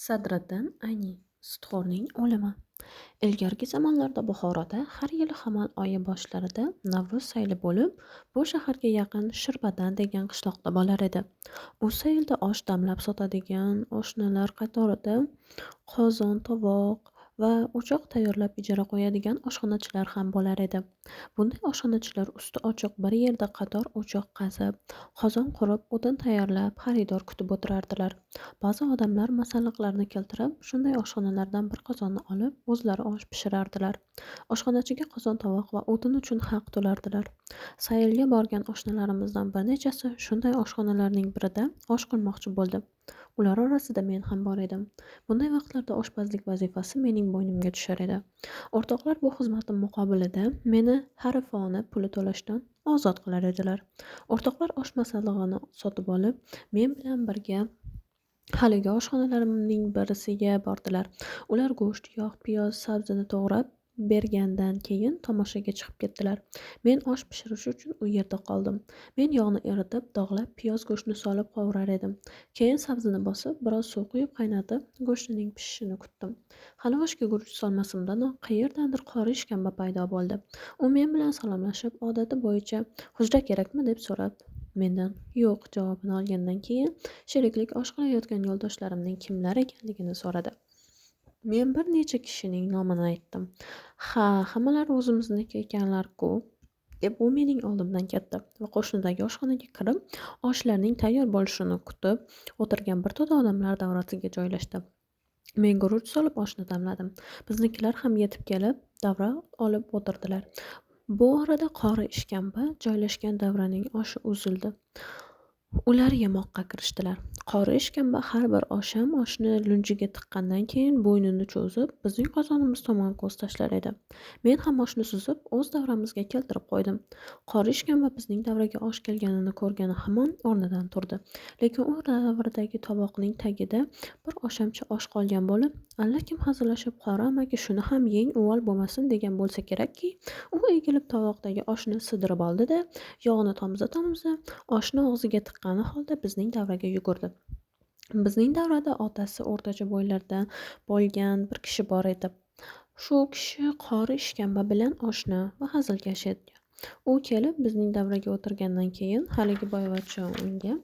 Sadriddin Ayni Sutxo'rning o'limi. Ilgargi zamonlarda Buxoroda har yili Hamon oyi boshlarida Navro'z sayli bo'lib, bu shaharga yaqin Shirbadan degan qishloqda bo'lar edi. U saylda osh damlab sotadigan oshnalar qatorida qozon, tovoq va o'choq tayyorlab ijara qo'yadigan oshxonachilar ham bo'lar edi. Bunday oshxonachilar usti ochiq bir yerda qator o'choq qazib, qozon qurib, o'tin tayyorlab, xaridor kutib o'tirardilar. Ba'zi odamlar masalliqlarni keltirib, shunday oshxonalardan bir qozonni olib, o'zlari osh pishirardilar. Oshxonachiga qozon tovoq va o'tin uchun haq to'lardilar. Saylga borgan oshnalarimizdan bir nechasi shunday oshxonalarning birida osh qilmoqchi bo'ldi. Ular orasida men ham bor edim. Bunday vaqtlarda oshpazlik vazifasi mening bo'ynimga tushar edi. O'rtoqlar bu xizmatim muqobilida meni harifona puli to'lashdan ozod qilar edilar. O'rtoqlar osh masallig'ini sotib olib, men bilan birga haligi oshxonalarimning birisiga bordilar. Ular go'sht, yog', piyoz, sabzini to'g'rab bergandan keyin tomoshaga chiqib ketdilar. Men osh pishirish uchun u yerda qoldim. Men yog'ni eritib, dog'lab, piyoz go'shtni solib qovurar edim. Keyin sabzini bosib, biroz suv quyib qaynatib, go'shtining pishishini kutdim. Hali oshga guruch solmasimdanoq qayerdandir qori ishkamba paydo bo'ldi. U men bilan salomlashib, odati bo'yicha "Hujra kerakmi?" deb so'rab, mendan "Yo'q" javobini olgandan keyin sheriklik osh qilayotgan yo'ldoshlarimning kimlar ekanligini so'radi. Men bir necha kishining nomini aytdim. "Ha, hammalari o'zimizniki ekanlar-ku", deb u mening oldimdan ketdi va qo'shnidagi oshxonaga kirib, oshlarning tayyor bo'lishini kutib o'tirgan bir to'da odamlar davrasiga joylashdi. Men guruch solib oshni damladim. Biznikilar ham yetib kelib, davra olib o'tirdilar. Bu orada qori ishkamba joylashgan davraning oshi uzildi. Ular yemoqqa kirishdilar. Qori ishkamba har bir osham oshni lunjiga tiqqandan keyin bo'ynini cho'zib, bizning qozonimiz tomon ko'z tashlar edi. Men ham oshni suzib, o'z davramizga keltirib qo'ydim. Qori ishkamba bizning davraga osh kelganini ko'rgani hamon o'rnidan turdi. Lekin u davradagi tovoqning tagida bir oshamcha osh qolgan bo'lib, allakim hazillashib, "Qori amaki, shuni ham yeng, uvol bo'lmasin", degan bo'lsa kerakki, u egilib tovoqdagi oshni sidirib oldi-da, yog'ni tomza-tomza oshni og'ziga tiqqani holda bizning davraga yugurdi. Bizning davrada otasi o'rtacha bo'ylarda bo'lgan bir kishi bor edi. Shu kishi qori ishkamba bilan oshna va hazilkash edi. U kelib bizning davraga o'tirgandan keyin haligi boyvachcha unga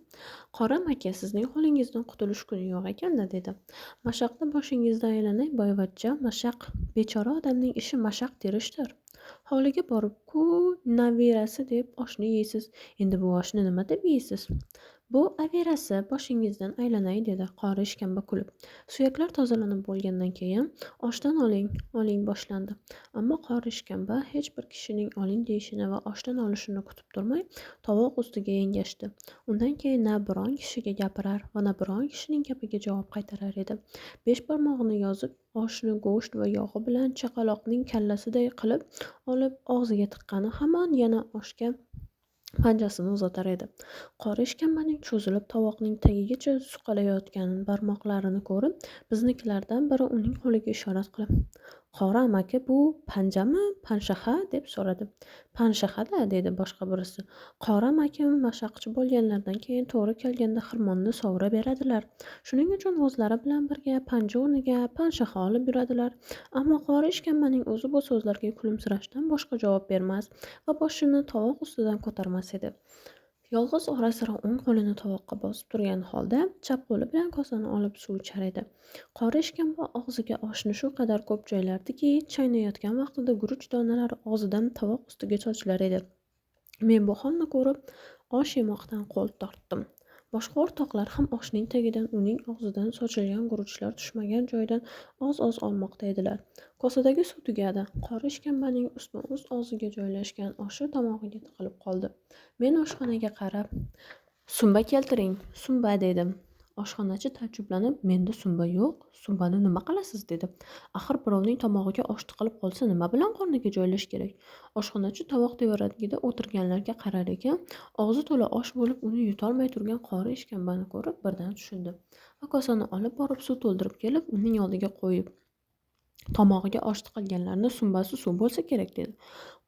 "Qori amaki, sizning qo'lingizdan qutulish kuni yo'q ekan-da", dedi. "Mashaqda boshingizda aylanay boyvachcha, mashaq, bechora odamning ishi mashaq terishdir. Hovliga borib-ku nabirasi deb oshni yeysiz. Endi bu oshni nima deb yeysiz?" "Bu averasi, boshingizdan aylanay", dedi qori ishkamba kulib. Suyaklar tozalanib bo'lgandan keyin "Oshdan oling, oling" boshlandi. Ammo qori ishkamba hech bir kishining oling deyishini va oshdan olishini kutib turmay, tovoq ustiga engashdi. Undan keyin na biron kishiga gapirar va na biron kishining gapiga javob qaytarar edi. Besh barmog'ini yozib, oshni go'sht va yog'i bilan chaqaloqning kallasiday qilib olib og'ziga tiqqani hamon yana oshga panjasini uzatar edi. Qori ishkambaning cho'zilib tovoqning tagigacha suqalayotgan barmoqlarini ko'rib, biznikilardan biri uning qo'liga ishorat qilib, "Qori amaki, bu panjami, panshaxa?" deb so'radi. "Panshaxa-da", dedi boshqa birisi. "Qori amakim mashaqchi bo'lganlaridan keyin to'g'ri kelganda xirmonni sovura beradilar. Shuning uchun o'zlari bilan birga panja o'rniga panshaxa olib yuradilar." Ammo qori ishkambaning o'zi bu so'zlarga kulimsirashdan boshqa javob bermas va boshini tovoq ustidan ko'tarmas edi. Yolg'iz ora-sira o'ng qo'lini tovoqqa bosib turgan holda chap qo'li bilan kosani olib suv ichar edi. Qori ishkamba og'ziga oshni shu qadar ko'p joylardiki, chaynayotgan vaqtida guruch donalari og'zidan tovoq ustiga sochilar edi. Men bu holni ko'rib, osh yemoqdan qo'l tortdim. Boshqa o'rtoqlar ham oshning tagidan uning og'zidan sochilgan guruchlar tushmagan joydan oz-oz olmoqda edilar. Kosadagi suv tugadi. Qori ishkambaning ustma-ust og'ziga joylashgan oshi tomog'iga tiqilib qoldi. Men oshxonaga qarab, "Sumba keltiring, sumba", dedim. Oshxonachi taajjublanib, "Menda sumba yo'q, sumbani nima qilasiz?" dedi. "Axir birovning tomog'iga osh tiqilib qolsa nima bilan qorniga joylash kerak?" Oshxonachi tovoq tevaragida o'tirganlarga qarar ekan, og'zi to'la osh bo'lib uni yutolmay turgan qori ishkambani ko'rib birdan tushundi va kosani olib borib suv to'ldirib kelib uning oldiga qo'yib, Tomog'iga osh tiqilganlarni sumbasi suv bo'lsa kerak dedi.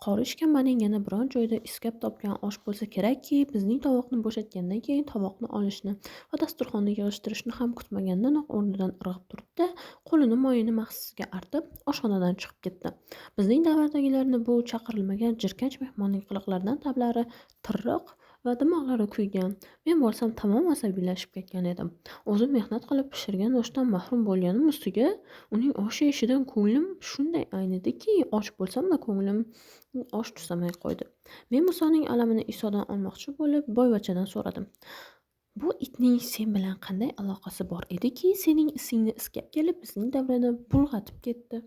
Qori ishkambaning yana biron joyda iskab topgan osh bo'lsa kerakki, bizning tovoqni bo'shatgandan keyin tovoqni olishni va dasturxonni yig'ishtirishni ham kutmagandanoq o'rnidan irg'ib turdi-da, qo'lini moyini mahsisiga artib, oshxonadan chiqib ketdi. Bizning davradagilarni bu chaqirilmagan jirkanch mehmonning qiliqlaridan tablari tirriq va dimoqlari kuygan. Men bo'lsam tamom asabiylashib ketgan edim. O'zim mehnat qilib pishirgan oshdan mahrum bo'lganim ustiga uning osh yeyishidan ko'nglim shunday aynidiki, och bo'lsam-da ko'nglim osh tusamay qo'ydi. Men Musoning alamini Isodan olmoqchi bo'lib, boyvachchadan so'radim. Bu itning sen bilan qanday aloqasi bor ediki, sening isingni iskab kelib, bizning davrani bulg'atib ketdi?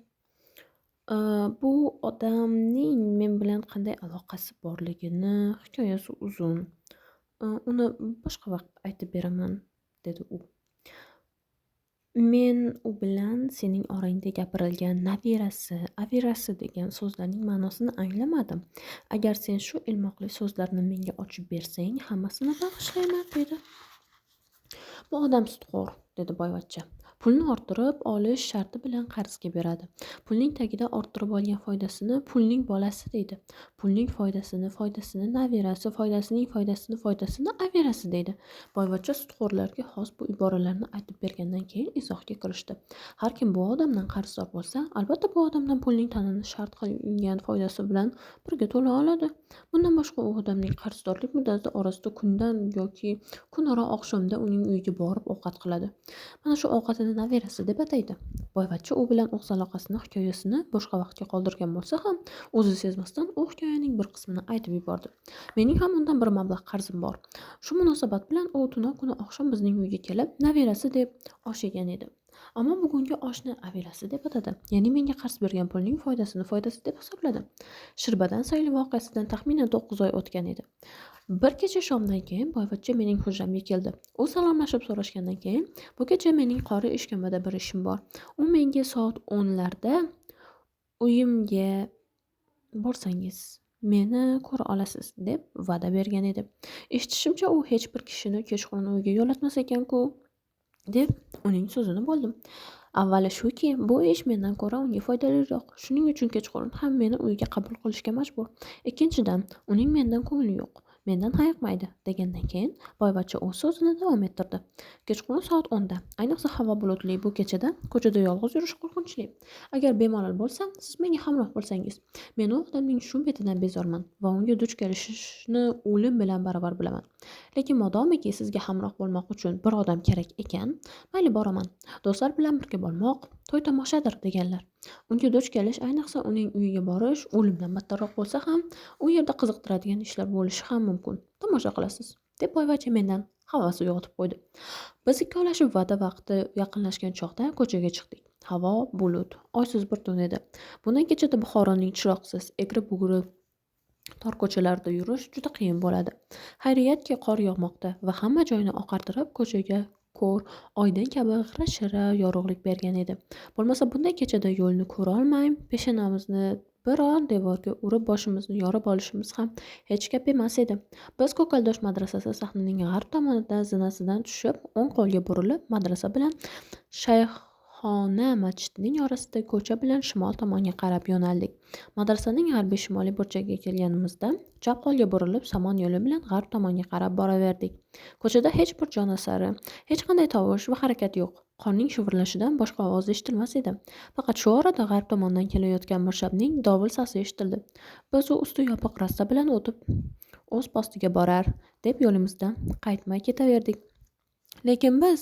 Bu odamning men bilan qanday aloqasi borligini hikoyasi uzun. Uni boshqa vaqt aytib beraman, dedi u. Men u bilan sening orangda gapirilgan nabirasi, avirasi degan so'zlarning ma'nosini anglamadim. Agar sen shu ilmoqli so'zlarni menga ochib bersang, hammasini bag'ishlayman, dedi. Bu odam sutxo'r, dedi boyvachcha. Pulni orttirib olish sharti bilan qarzga beradi. Pulning tagida orttirib olgan foydasini pulning bolasi deydi. Pulning foydasini nabirasi, foydasini avirasi deydi. Boyvachcha sutxo'rlarga xos bu iboralarni aytib bergandan keyin izohga kirishdi. Har kim bu odamdan qarzdor bo'lsa, albatta bu odamdan pulning tanini shart qilingan foydasi bilan birga to'la oladi. Bundan boshqa u odamning qarzdorlik muddati orasida kundan yoki kunora oqshomda uning uyiga borib ovqat qiladi. Mana shu ovqatini nabirasi deb ataydi. Boyvachcha u bilan o'z aloqasini, hikoyasini boshqa vaqtga qoldirgan bo'lsa ham, o'zi sezmasdan u hikoyaning bir qismini aytib yubordi. Mening ham undan bir mablag' qarzim bor. Shu munosabat bilan u tunov kuni oqshom bizning uyga kelib, nabirasi deb osh yegan edi. Ammo bugungi oshni avirasi deb atadi. Ya'ni menga qarz bergan pulning foydasi deb hisobladi. Shirbadan sayli voqeasidan taxminan 9 oy o'tgan edi. Bir kecha shomdan keyin boyvachcha mening hujramga keldi. U salomlashib so'rashgandan keyin, bu kecha mening qori ishkambada bir ishim bor. U menga soat 10larda uyimga borsangiz meni ko'ra olasiz deb va'da bergan edi. Eshitishimcha u hech bir kishini kechqurun uyiga yo'latmas ekan-ku, deb uning so'zini bo'ldim. Avvali shuki, bu ish mendan ko'ra unga foydaliroq. Shuning uchun kechqurun ham meni uyiga qabul qilishga majbur. Ikkinchidan, uning mendan ko'ngli yo'q. Mendan hayiqmaydi, degandan keyin boyvachcha o'z so'zini davom ettirdi. Kechqurun soat 10da, ayniqsa havo bulutli bu kechada ko'chada yolg'iz yurish qo'rqinchli. Agar bemalol bo'lsam, siz menga hamroh bo'lsangiz, men u odamning shu betidan bezorman va unga duch kelishishni o'lim bilan barobar bilaman. Lekin modomiki sizga hamroh bo'lmoq uchun bir odam kerak ekan, mayli boraman. Do'stlar bilan birga bo'lmoq to'y tomoshadir deganlar. Unga duch kelish, ayniqsa uning uyiga borish o'limdan battarroq bo'lsa ham, u yerda qiziqtiradigan ishlar bo'lishi ham mumkin. Tomosha qilasiz, deb boyvachcha mendan havas uyg'otib qo'ydi. Biz ikkovlashib va'da vaqti yaqinlashgan chog'da ko'chaga chiqdik. Havo bulut, oysiz bir tun edi. Bundan kechada Buxoroning chiroqsiz, egri-bugri tor ko'chalarda yurish juda qiyin bo'ladi. Xayriyatki qor yog'moqda va hamma joyni oqartirib ko'chaga ko'r, oydan kabi g'ira-shira yorug'lik bergan edi. Bo'lmasa bunday kechada yo'lni ko'ra olmay, peshonamizni biror devorga urib boshimizni yorib olishimiz ham hech gap emas edi. Biz Ko'kaldosh madrasasi sahnining g'arb tomonida zinasidan tushib, o'ng qo'lga burilib, madrasa bilan Shayxona masjidining orasidagi ko'cha bilan shimol tomonga qarab yo'naldik. Madrasaning g'arbiy shimoliy burchagiga kelganimizda chap qo'lga burilib, somon yo'li bilan g'arb tomonga qarab boraverdik. Ko'chada hech bir jon asari, hech qanday tovush va harakat yo'q. Qorning shivirlashidan boshqa ovoz eshitilmas edi. Faqat shu orada g'arb tomondan kelayotgan mirshabning dovul sasi eshitildi. Biz u usti yopiq rasta bilan o'tib, o'z postiga borar, deb yo'limizdan qaytmay ketaverdik. Lekin biz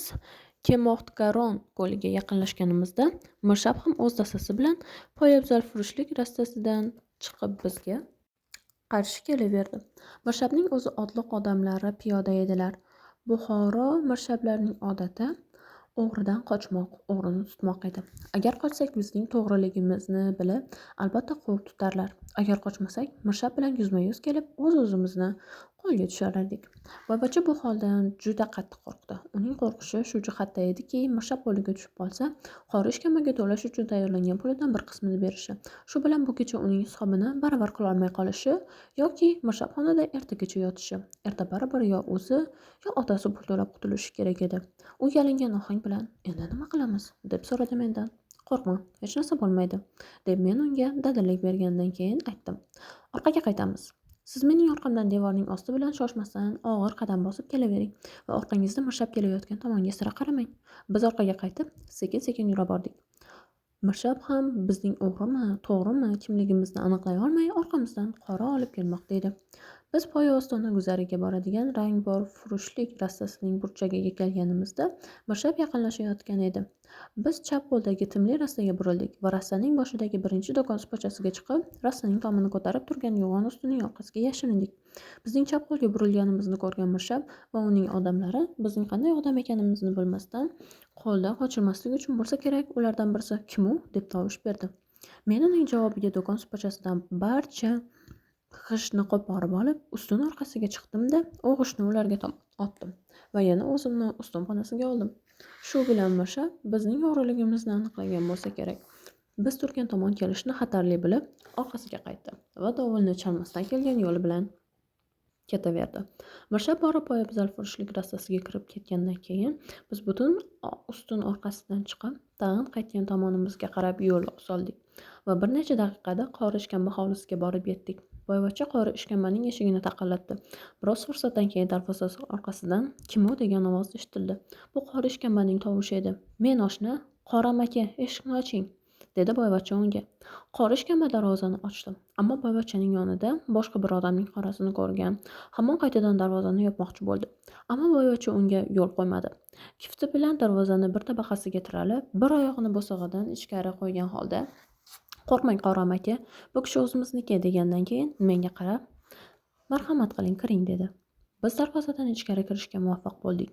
Kemoxtgaron ko'liga yaqinlashganimizda mirshab ham o'z dastasi bilan poyabzalfurushlik rastasidan chiqib bizga qarshi kelaverdi. Mirshabning o'zi otliq odamlari piyoda edilar. Buxoro mirshablarining odati o'g'ridan qochmoq, o'g'rini tutmoq edi. Agar qochsak bizning to'g'riligimizni bilib, albatta quvib tutarlar. Agar qochmasak, mirshab bilan yuzma-yuz kelib, o'z-o'zimizni qo'lga tushar edik. Boyvachcha bu holdan juda qattiq qo'rqdi. Uning qo'rqishi shu jihatda ediki, mirshab qo'liga tushib qolsa, qori ishkambaga to'lash uchun tayyorlangan pulidan bir qismini berishi. Shu bilan bu kecha uning hisobini baravar qila olmay qolishi yoki mirshabxonada ertagacha yotishi. Erta baribir yo o'zi, yo otasi pul to'lab qutulishi kerak edi. U yalingan ohang bilan, "Endi nima qilamiz?" deb so'radi mendan. Qo'rqma, hech narsa bo'lmaydi, deb men unga dadillik bergandan keyin aytdim. Orqaga qaytamiz. Siz mening orqamdan devorning osti bilan shoshmasdan og'ir qadam bosib kelavering va orqangizda mirshab kelayotgan tomonga sira qaramang. Biz orqaga qaytib, sekin-sekin yura bordik. Mirshab ham bizning o'g'rimi, to'g'rimi kimligimizni aniqlay olmay orqamizdan qora olib kelmoqda edi. Biz poya ostona guzariga boradigan rangbor furushlik rassasining burchagiga kelganimizda mirshab yaqinlashayotgan edi. Biz chap qo'ldagi timli rassaga burildik va rassaning boshidagi birinchi do'kon supachasiga chiqib, rassaning tomini ko'tarib turgan yo'g'on ustining orqasiga yashirindik. Bizning chap qo'lga burilganimizni ko'rgan mirshab va uning odamlari bizning qanday odam ekanimizni bilmasdan, qo'ldan qochirmaslik uchun bo'lsa kerak, ulardan birisi "Kim u?" deb tovush berdi. Men uning javobiga do'kon supachasidan barcha g'ishtni qo'porib olib, ustun orqasiga chiqdim-da, u g'ishtni ularga otdim va yana o'zimni ustun xonasiga oldim. Shu bilan mirshab bizning o'g'riligimizni aniqlagan bo'lsa kerak. Biz turgan tomon kelishni xatarli bilib, orqasiga qaytdi va dovulni chalmasdan kelgan yo'li bilan ketaverdi. Mirshab borib poyabzal furushlik rassasiga kirib ketgandan keyin biz butun ustun orqasidan chiqib, tag'in qaytgan tomonimizga qarab yo'l soldik va bir necha daqiqada qori ishkamba hovlisiga borib yetdik. Boyvachcha qori ishkambaning eshigini taqillatdi. Biroz fursatdan keyin darvozasi orqasidan "Kim u?" degan ovoz eshitildi. Bu qori ishkambaning tovushi edi. "Men oshna, Qoram aka, eshikni oching", dedi boyvachcha unga. Qori ishkamba darvozani ochdi, ammo boyvachchaning yonida boshqa bir odamning qorasini ko'rgan. Hamon qaytadan darvozani yopmoqchi bo'ldi, ammo boyvachcha unga yo'l qo'ymadi. Kifti bilan darvozani bir tabaqasiga tiralib, bir oyog'ini bo'sag'idan ichkari qo'ygan holda "Qo'rqmang Qoram aka, bu kishi o'zimizniki", degandan keyin menga qarab "Marhamat qiling, kiring", dedi. Biz darvozadan ichkari kirishga muvaffaq bo'ldik.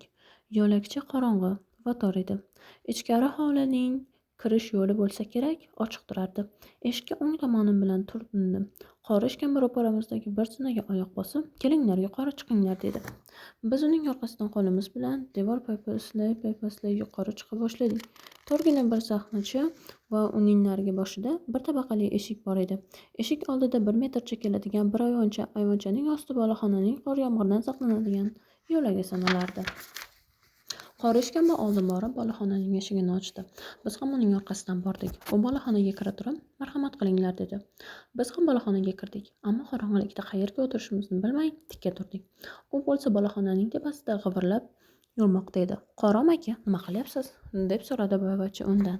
Yo'lakcha qorong'i va tor edi. Ichkari hovlining kirish yo'li bo'lsa kerak, ochiq turardi. Eshikka o'ng tomonim bilan turdim. Qori ishkamba ro'paramizdagi bir zinaga oyoq bosib, "Kelinglar, yuqori chiqinglar", dedi. Biz uning orqasidan qo'limiz bilan devor paypaslay yuqori chiqa boshladik. Torgina bir sahnacha va uning narigi boshida bir tabaqali eshik bor edi. Eshik oldida 1 metrcha keladigan bir ayvoncha, ayvonchaning osti boloxonaning qor yomg'irdan saqlanadigan yo'lagi sanalardi. Qori ishkamba oldin borib boloxonaning eshigini ochdi. Biz ham uning orqasidan bordik. U boloxonaga kira turib, "Marhamat qilinglar", dedi. Biz ham boloxonaga kirdik, ammo qorong'ilikda qayerga o'tirishimizni bilmay tikka turdik. U bo'lsa boloxonaning tepasida g'ivirlab yurmoqda edi. "Qorom aka, nima qilyapsiz?" deb so'radi boyvachcha undan.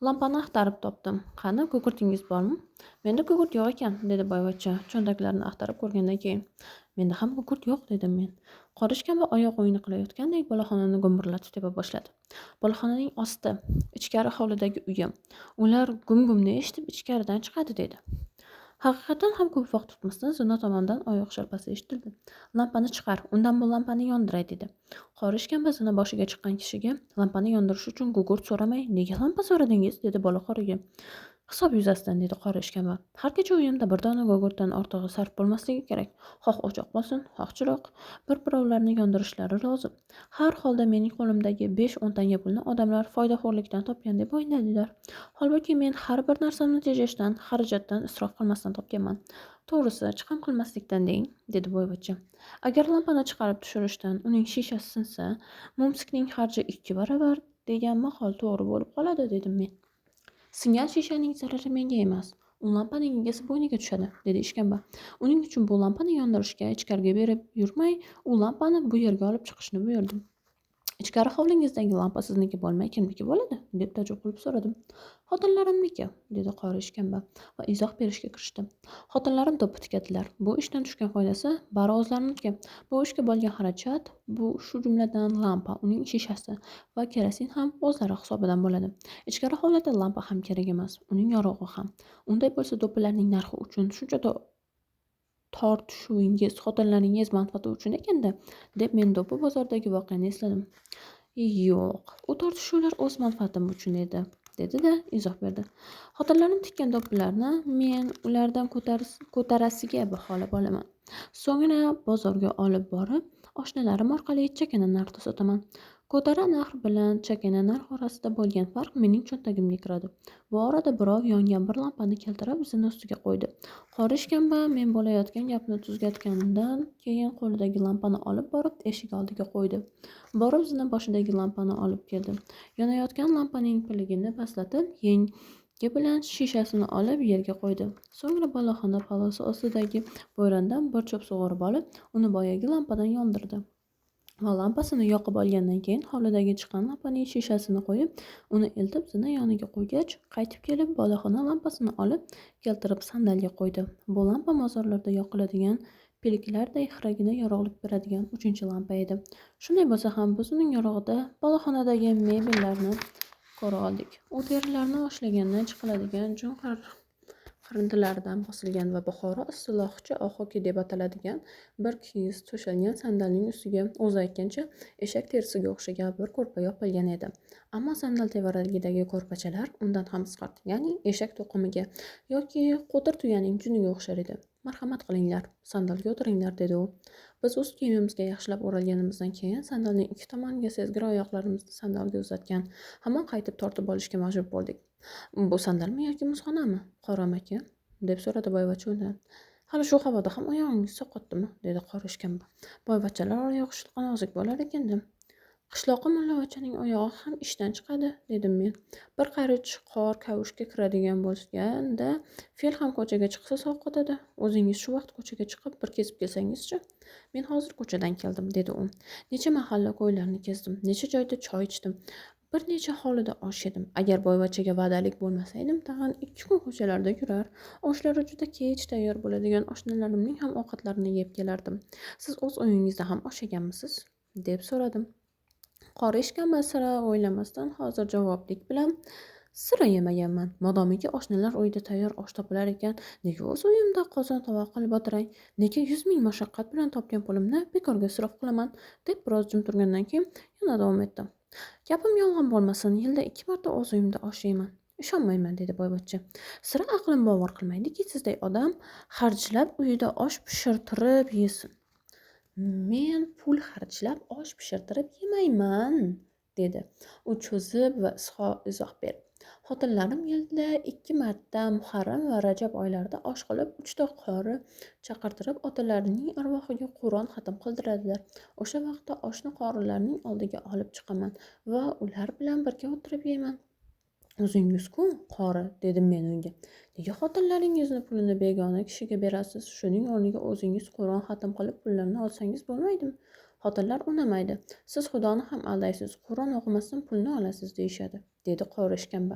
"Lampani axtarib topdim. Qani, gugurtingiz bormi?" "Menda gugurt yo'q ekan", dedi boyvachcha cho'ntaklarini axtarib ko'rgandan keyin. "Menda ham gugurt yo'q", dedim men. Qori ishkamba oyoq o'yini qilayotgandek boloxonani gumburlatib tepa boshladi. "Boloxonaning osti, ichkari hovlidagi uyim. Ular gum-gumni eshitib ichkaridan chiqadi", dedi. Haqiqatan ham ko'p vaqt o'tmasdan zina tomondan oyoq sharpasi eshitildi. "Lampani chiqar, undan bu lampani yondiray", dedi. Qori ishkamba zina boshiga chiqqan kishiga lampani yondirish uchun gugurt so'ramay, "Nega lampa so'radingiz?" dedi bola qoriga. "Hisob yuzasidan", dedi qori ishkamba. "Har kecha uyimda bir dona gugurtdan ortig'i sarf bo'lmasligi kerak. Xoh o'choq bo'lsin, xoh chiroq. Bir-birovlarni yondirishlari lozim. Har holda mening qo'limdagi 5-10 tanga pulni odamlar foydaxo'rlikdan topgan deb o'ynaydilar. Holbuki men har bir narsamni tejashdan, xarajatdan, isrof qilmasdan topganman. To'g'risi, chiqim qilmaslikdan deng", dedi boyvachcha. "Agar lampani chiqarib tushirishdan uning shishasi sinsa, mumsikning harji 2 baravar degan maqol to'g'ri bo'lib qoladi", dedim men. "Singan shishaning zarari menga emas, u lampaning egasi bo'yniga tushadi", dedi ishkamba. "Uning uchun bu lampani yondirishga ichkariga berib yurmay, u lampani bu yerga olib chiqishni buyurdim". "Ichkari hovlingizdagi lampa sizniki bo'lmay kimniki bo'ladi?" deb taajjub qilib so'radim. "Xotinlarimniki", dedi qori ishkamba va izoh berishga kirishdi. "Xotinlarim to'ppi tikadilar. Bu ishdan tushgan foydasi bari o'zlariniki. Bu ishga bo'lgan xarajat, bu shu jumladan lampa, uning shishasi va kerosin ham o'zlari hisobidan bo'ladi. Ichkari hovlida lampa ham kerak emas, uning yorug'i ham. Unday bo'lsa do'ppilarning narxi uchun shuncha tortishuvingiz xotinlaringiz manfaati uchun ekanda", deb men do'ppi bozoridagi voqeani esladim. "Yo'q, u tortishuvlar o'z manfaatim uchun edi", dedi-da izoh berdi. "Xotinlarim tikkan do'ppilarni men ulardan ko'tarasiga baholab olaman. So'ngra bozorga olib borib, oshnalarim orqali chakana narxda sotaman. Ko'tara narx bilan chakana narx orasida bo'lgan farq mening cho'ntagimga kiradi. Bu orada birov yongan bir lampani keltirib zina ustiga qo'ydi. Qori ishkamba men bo'layotgan gapni tugatganidan keyin qo'lidagi lampani olib borib eshik oldiga qo'ydi. Borib zina boshidagi lampani olib keldi. Yonayotgan lampaning piligini pastlatib, yengi bilan shishasini olib yerga qo'ydi. So'ngra boloxona palosi ostidagi bo'yrandan bir cho'p sug'urib olib, uni boyagi lampadan yondirdi. Va lampasini yoqib olgandan keyin hovlidagi chiqqan lampaning shishasini qo'yib, uni eltib zina yoniga qo'ygach, qaytib kelib boloxona lampasini olib keltirib sandalga qo'ydi. Bu lampa mozorlarda yoqiladigan peliklarday xiragina yorug'lik beradigan 3-lampa edi. Shunday bo'lsa ham biz uning yorug'ida boloxonadagi mebellarni ko'ra oldik. U terilarni oshlagandan chiqiladigan junqar xirindilaridan bosilgan va Buxoro istilohicha ohoki deb ataladigan bir kigiz to'shalgan sandalning ustiga o'zi aytgancha eshak terisiga o'xshagan bir ko'rpa yopilgan edi. Ammo sandal tevaragidagi ko'rpachalar undan ham qisqart, ya'ni eshak to'qimiga yoki qo'tir tuyaning juniga o'xshar edi. Marhamat qilinglar, sandalga o'tiringlar, dedi u. Biz o'z kiyimimizga yaxshilab o'ralganimizdan keyin sandalning ikki tomoniga sezgir oyoqlarimizni sandalga uzatgan hamon qaytib tortib olishga majbur bo'ldik. Bu sandalmi yoki muzxonami, Qori amaki? Deb so'radi boyvachcha undan. Hali shu havoda ham oyog'ingiz saqotdimi? Dedi Qori ishkamba. Boyvachchalar oyog'i shilqa nozik bo'lar ekan-da. Qishloqi mullavachchaning oyog'i ham ishdan chiqadi, dedim men. Bir qarich qor kavushga kiradigan bo'lganda fe'l ham ko'chaga chiqsa sovqotadi. O'zingiz shu vaqt ko'chaga chiqib bir kesib kelsangizchi? Men hozir ko'chadan keldim, dedi u. Necha mahalla ko'ylarni kezdim, necha joyda choy ichdim. Bir necha hovlida osh yedim. Agar boyvachchaga va'dalik bo'lmasa edim, tag'in 2 kun ko'chalarda yurar, oshlari juda kech tayyor bo'ladigan oshnalarimning ham ovqatlarini yeb kelardim. Siz o'z uyingizda ham osh yeganmisiz? Deb so'radim. Qori ishkamba sira o'ylamasdan hozir javoblik bilan sira yemaganman. Modomiki oshnalar uyida tayyor osh topilar ekan, nega o'z uyimda qozon tovoq qilib o'tiray? Nega 100 ming mashaqqat bilan topgan pulimni bekorga isrof qilaman? Deb biroz jim turgandan keyin yana davom etdim. Gapim yolg'on bo'lmasin, yilda 2 marta o'z uyimda osh yeyman. Ishonmayman, dedi boyvachcha. Sira aqlim bovar qilmaydiki, sizday odam xarjlab uyida osh pishirtirib yesin. Men pul xarjlab osh pishirtirib yemayman, dedi u cho'zib va izoh berib. Xotinlarim yilda 2 marta Muharram va Rajab oylarida osh qilib 3 ta qori chaqirtirib otalarining arvohiga Qur'on xatm qildiradilar. O'sha vaqtda oshni qorilarning oldiga olib chiqaman va ular bilan birga o'tirib yeyman. O'zingiz-ku, qori, dedim men unga. Nega xotinlaringizni pulini begona kishiga berasiz? Shuning o'rniga o'zingiz Qur'on xatm qilib pullarni olsangiz bo'lmaydimi? Xotinlar unamaydi. Siz Xudoni ham aldaysiz, Qur'on o'qimasdan pulni olasiz, deyishadi, dedi Qori ishkamba.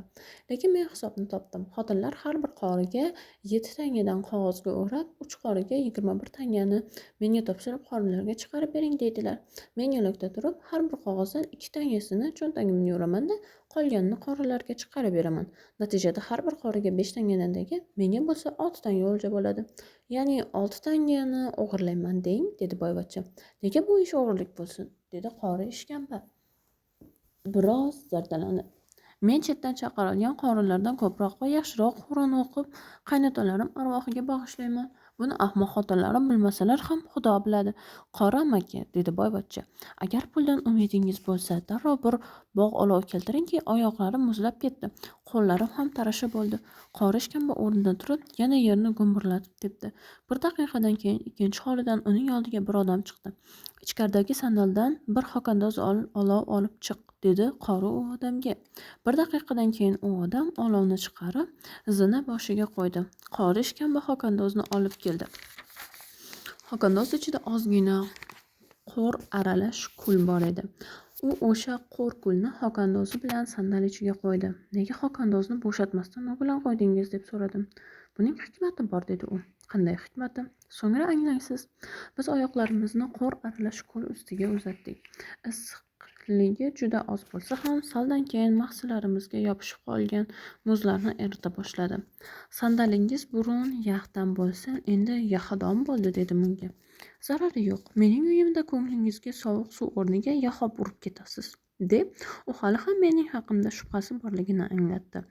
Lekin men hisobni topdim. Xotinlar har bir qoriga 7 tangadan qog'ozga o'rab, 3 qoriga 21 tangani menga topshirib qorilarga chiqarib bering, deydilar. Men yo'lakda turib, har bir qog'ozdan 2 tangasini cho'ntagimga uraman-da, qolganini qorilarga chiqarib beraman. Natijada har bir qoriga 5 tangadan tanga, menga bo'lsa 6 tanga o'lja bo'ladi. Ya'ni 6 tangani o'g'irlayman deng, dedi boyvachcha. Nega bu ish o'g'irlik bo'lsin, dedi Qori ishkamba biroz zardalanib. Men chetdan chaqirilgan qorilardan ko'proq va yaxshiroq Qur'on o'qib, qaynotalarim arvohiga bag'ishlayman. Buni ahmoq xotinlarim bilmasalar ham Xudo biladi. Qori amaki, dedi boyvachcha, agar puldan umidingiz bo'lsa, darrov bir bog' olov keltiringki, oyoqlarim muzlab ketdi, qo'llarim ham tarasha bo'ldi. Qori ishkamba o'rnidan turib, yana yerni gumburlatib tepdi. Bir daqiqadan keyin ikkinchi hovlidan uning oldiga bir odam chiqdi. Ichkaridagi sandaldan bir xokandoz olov olib chiq, dedi Qori u odamga. Bir daqiqadan keyin u odam olovni chiqarib, zina boshiga qo'ydi. Qori ishkamba xokandozni olib keldi. Xokandoz ichida ozgina qo'r aralash kul bor edi. U o'sha qo'r kulni xokandozi bilan sandal ichiga qo'ydi. Nega xokandozni bo'shatmasdan u bilan qo'ydingiz, deb so'radim. Buning hikmati bor, dedi u. Qanday hikmati? So'ngra anglaysiz. Biz oyoqlarimizni qo'r aralash kul ustiga uzatdik. Issiqligi juda oz bo'lsa ham saldan keyin mahsularimizga yopishib qolgan muzlarni erita boshladi. Sandalingiz burun yaxdan bo'lsa, endi yaxadon bo'ldi, dedim unga. Zarari yo'q. Mening uyimda ko'nglingizga sovuq suv o'rniga yahob urib ketasiz, deb u hali ham mening haqimda shubhasi borligini anglatdi.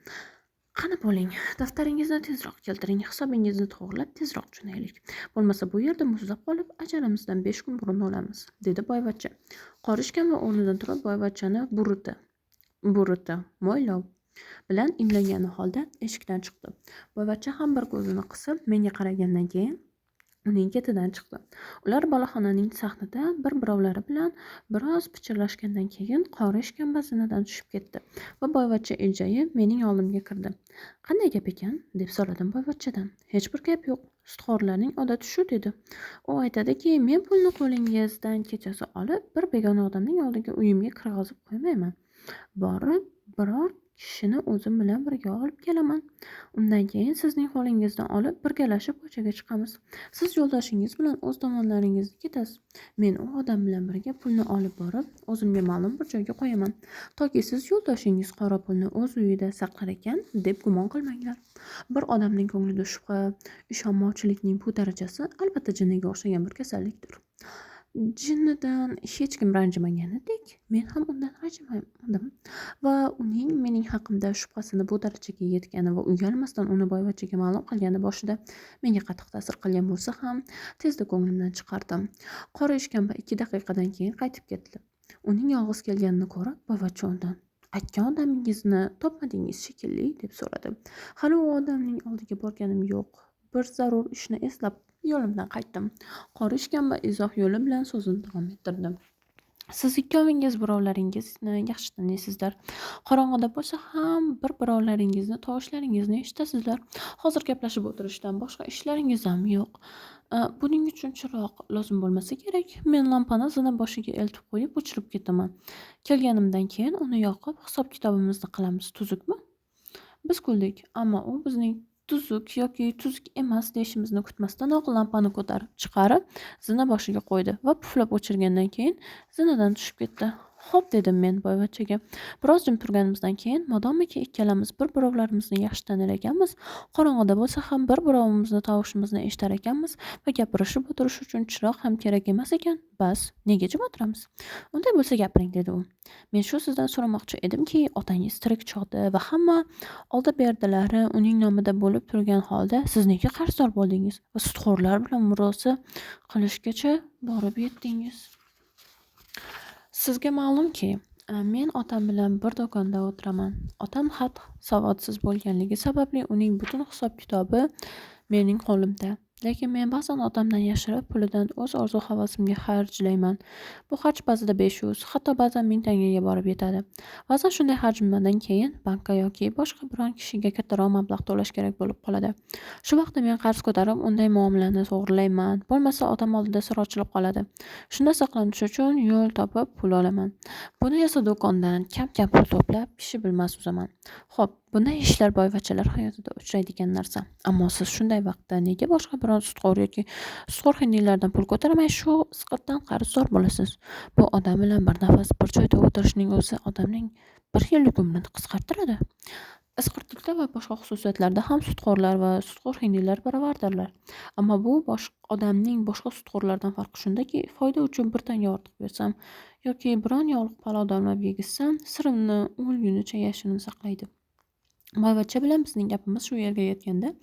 Qani bo'ling, daftaringizni tezroq keltiring, hisobingizni to'g'rilab tezroq jo'naylik. Bo'lmasa bu yerda muzlab qolib, ajalimizdan 5 kun burun o'lamiz, dedi boyvachcha. Qorishgan va o'rnidan turib boyvachchani buriti, mo'ylov bilan imlagani holda eshikdan chiqdi. Boyvachcha ham bir ko'zini qisib menga qaragandan keyin uning ketidan chiqdi. Ular boloxonaning sahnida bir-birovlari bilan biroz pichirlashgandan keyin qori ishkamba zinadan tushib ketdi va boyvachcha iljayib mening oldimga kirdi. Qanday gap ekan, deb so'radim boyvachchadan. Hech bir gap yo'q, sutxo'rlarning odati shu, dedi. U aytadiki, men pulni qo'lingizdan kechasi olib bir begona odamning oldiga uyimga kirg'izib qo'ymayman. Borib biror kishini o'zim bilan birga olib kelaman. Undan keyin sizning qo'lingizdan olib birgalashib ko'chaga chiqamiz. Siz yo'ldoshingiz bilan o'z tomonlaringizga ketasiz. Men u odam bilan birga pulni olib borib, o'zimga ma'lum bir joyga qo'yaman. Toki siz yo'ldoshingiz qora pulni o'z uyida saqlar ekan, deb gumon qilmanglar. Bir odamning ko'nglida shubha, ishonmovchilikning bu darajasi albatta jinniga o'xshagan bir kasallikdir. Jinnidan hech kim ranjimaganidek, men ham undan ranjimadim va uning mening haqimda shubhasini bu darajaga yetgani va uyalmasdan uni boyvachchaga ma'lum qilgani boshida menga qattiq ta'sir qilgan bo'lsa ham, tezda ko'nglimdan chiqardim. Qora ishkamba 2 daqiqadan keyin qaytib ketdi. Uning yolg'iz kelganini ko'rib, boyvachcha undan: "Aytgan odamingizni topmadingiz shekilli", deb so'radi. Hali u odamning oldiga borganim yo'q. Bir zarur ishni eslab yo'limdan qaytdim. Qora ishkamba izoh yo'li bilan so'zini davom ettirdi. Siz ikkovingiz birovlaringizni yaxshi taniysizlar. Qorong'ida bo'lsa ham birovlaringizni tovushlaringizni eshitasizlar. Hozir gaplashib o'tirishdan boshqa ishlaringiz ham yo'q. Buning uchun chiroq lozim bo'lmasa kerak. Men lampani zina boshiga eltib qo'yib o'chirib ketaman. Kelganimdan keyin uni yoqib hisob-kitobimizni qilamiz. Tuzukmi? Biz kuldik, ammo u bizning tuzuk yoki tuzuk emas deyishimizni kutmasdanoq lampani ko'tarib chiqarib zina boshiga qo'ydi va puflab o'chirgandan keyin zinadan tushib ketdi. Xo'p, dedim men boyvachchaga. Biroz jim turganimizdan keyin, modomiki ikkalamiz bir-birovlarimizni yaxshi tanir ekanmiz, qorong'ida bo'lsa ham bir-birovimizni tovushimizni eshitar ekanmiz va gapirishib o'tirish uchun chiroq ham kerak emas ekan, bas, nega jim o'tiramiz? Unday bo'lsa gapiring, dedi u. Men shu sizdan so'ramoqchi edimki, otangiz tirik chog'da va hamma oldi-berdilari uning nomida bo'lib turgan holda siz nega qarzdor bo'ldingiz va sudxo'rlar bilan murosa qilishgacha borib yetdingiz? Sizga ma'lumki, men otam bilan bir do'konda o'tiraman. Otam xat savodsiz bo'lganligi sababli uning butun hisob-kitobi mening qo'limda. Lekin men ba'zan otamdan yashirib pulidan o'z orzu-havasimga xarjlayman. Bu xarj ba'zida 500, hatto ba'zan 1000 tangaga borib yetadi. Ba'zan shunday hajmdan keyin bankka yoki boshqa biron kishiga kattaroq mablag' to'lash kerak bo'lib qoladi. Shu vaqtda men qarz ko'tarib unday muomalani to'g'rilayman. Bo'lmasa otam oldida sir ochilib qoladi. Shunda saqlanish uchun yo'l topib pul olaman. Buni esa do'kondan kam-kam pul to'plab kishi bilmas uzaman. Xo'p, bunday ishlar boyvachchalar hayotida uchraydigan narsa. Ammo siz shunday vaqtda nega boshqa biron sudxo'r yoki sudxo'r hindiylardan pul ko'tarmay shu isqirtdan qarzdor bo'lasiz? Bu odam bilan bir nafas bir joyda o'tirishning o'zi odamning bir yillik umrini qisqartiradi. Isqirtlikda va boshqa xususiyatlarda ham sudxo'rlar va sudxo'r hindiylar baravardirlar. Ammo bu odamning boshqa sudxo'rlardan farqi shundaki, foyda uchun bir tanga ortiq bersam yoki biron yog'liq palov damlab yegizsam, sirimni o'lgunicha yashirin saqlaydi. Boyvachcha bilan bizning gapimiz shu yerga yetganda,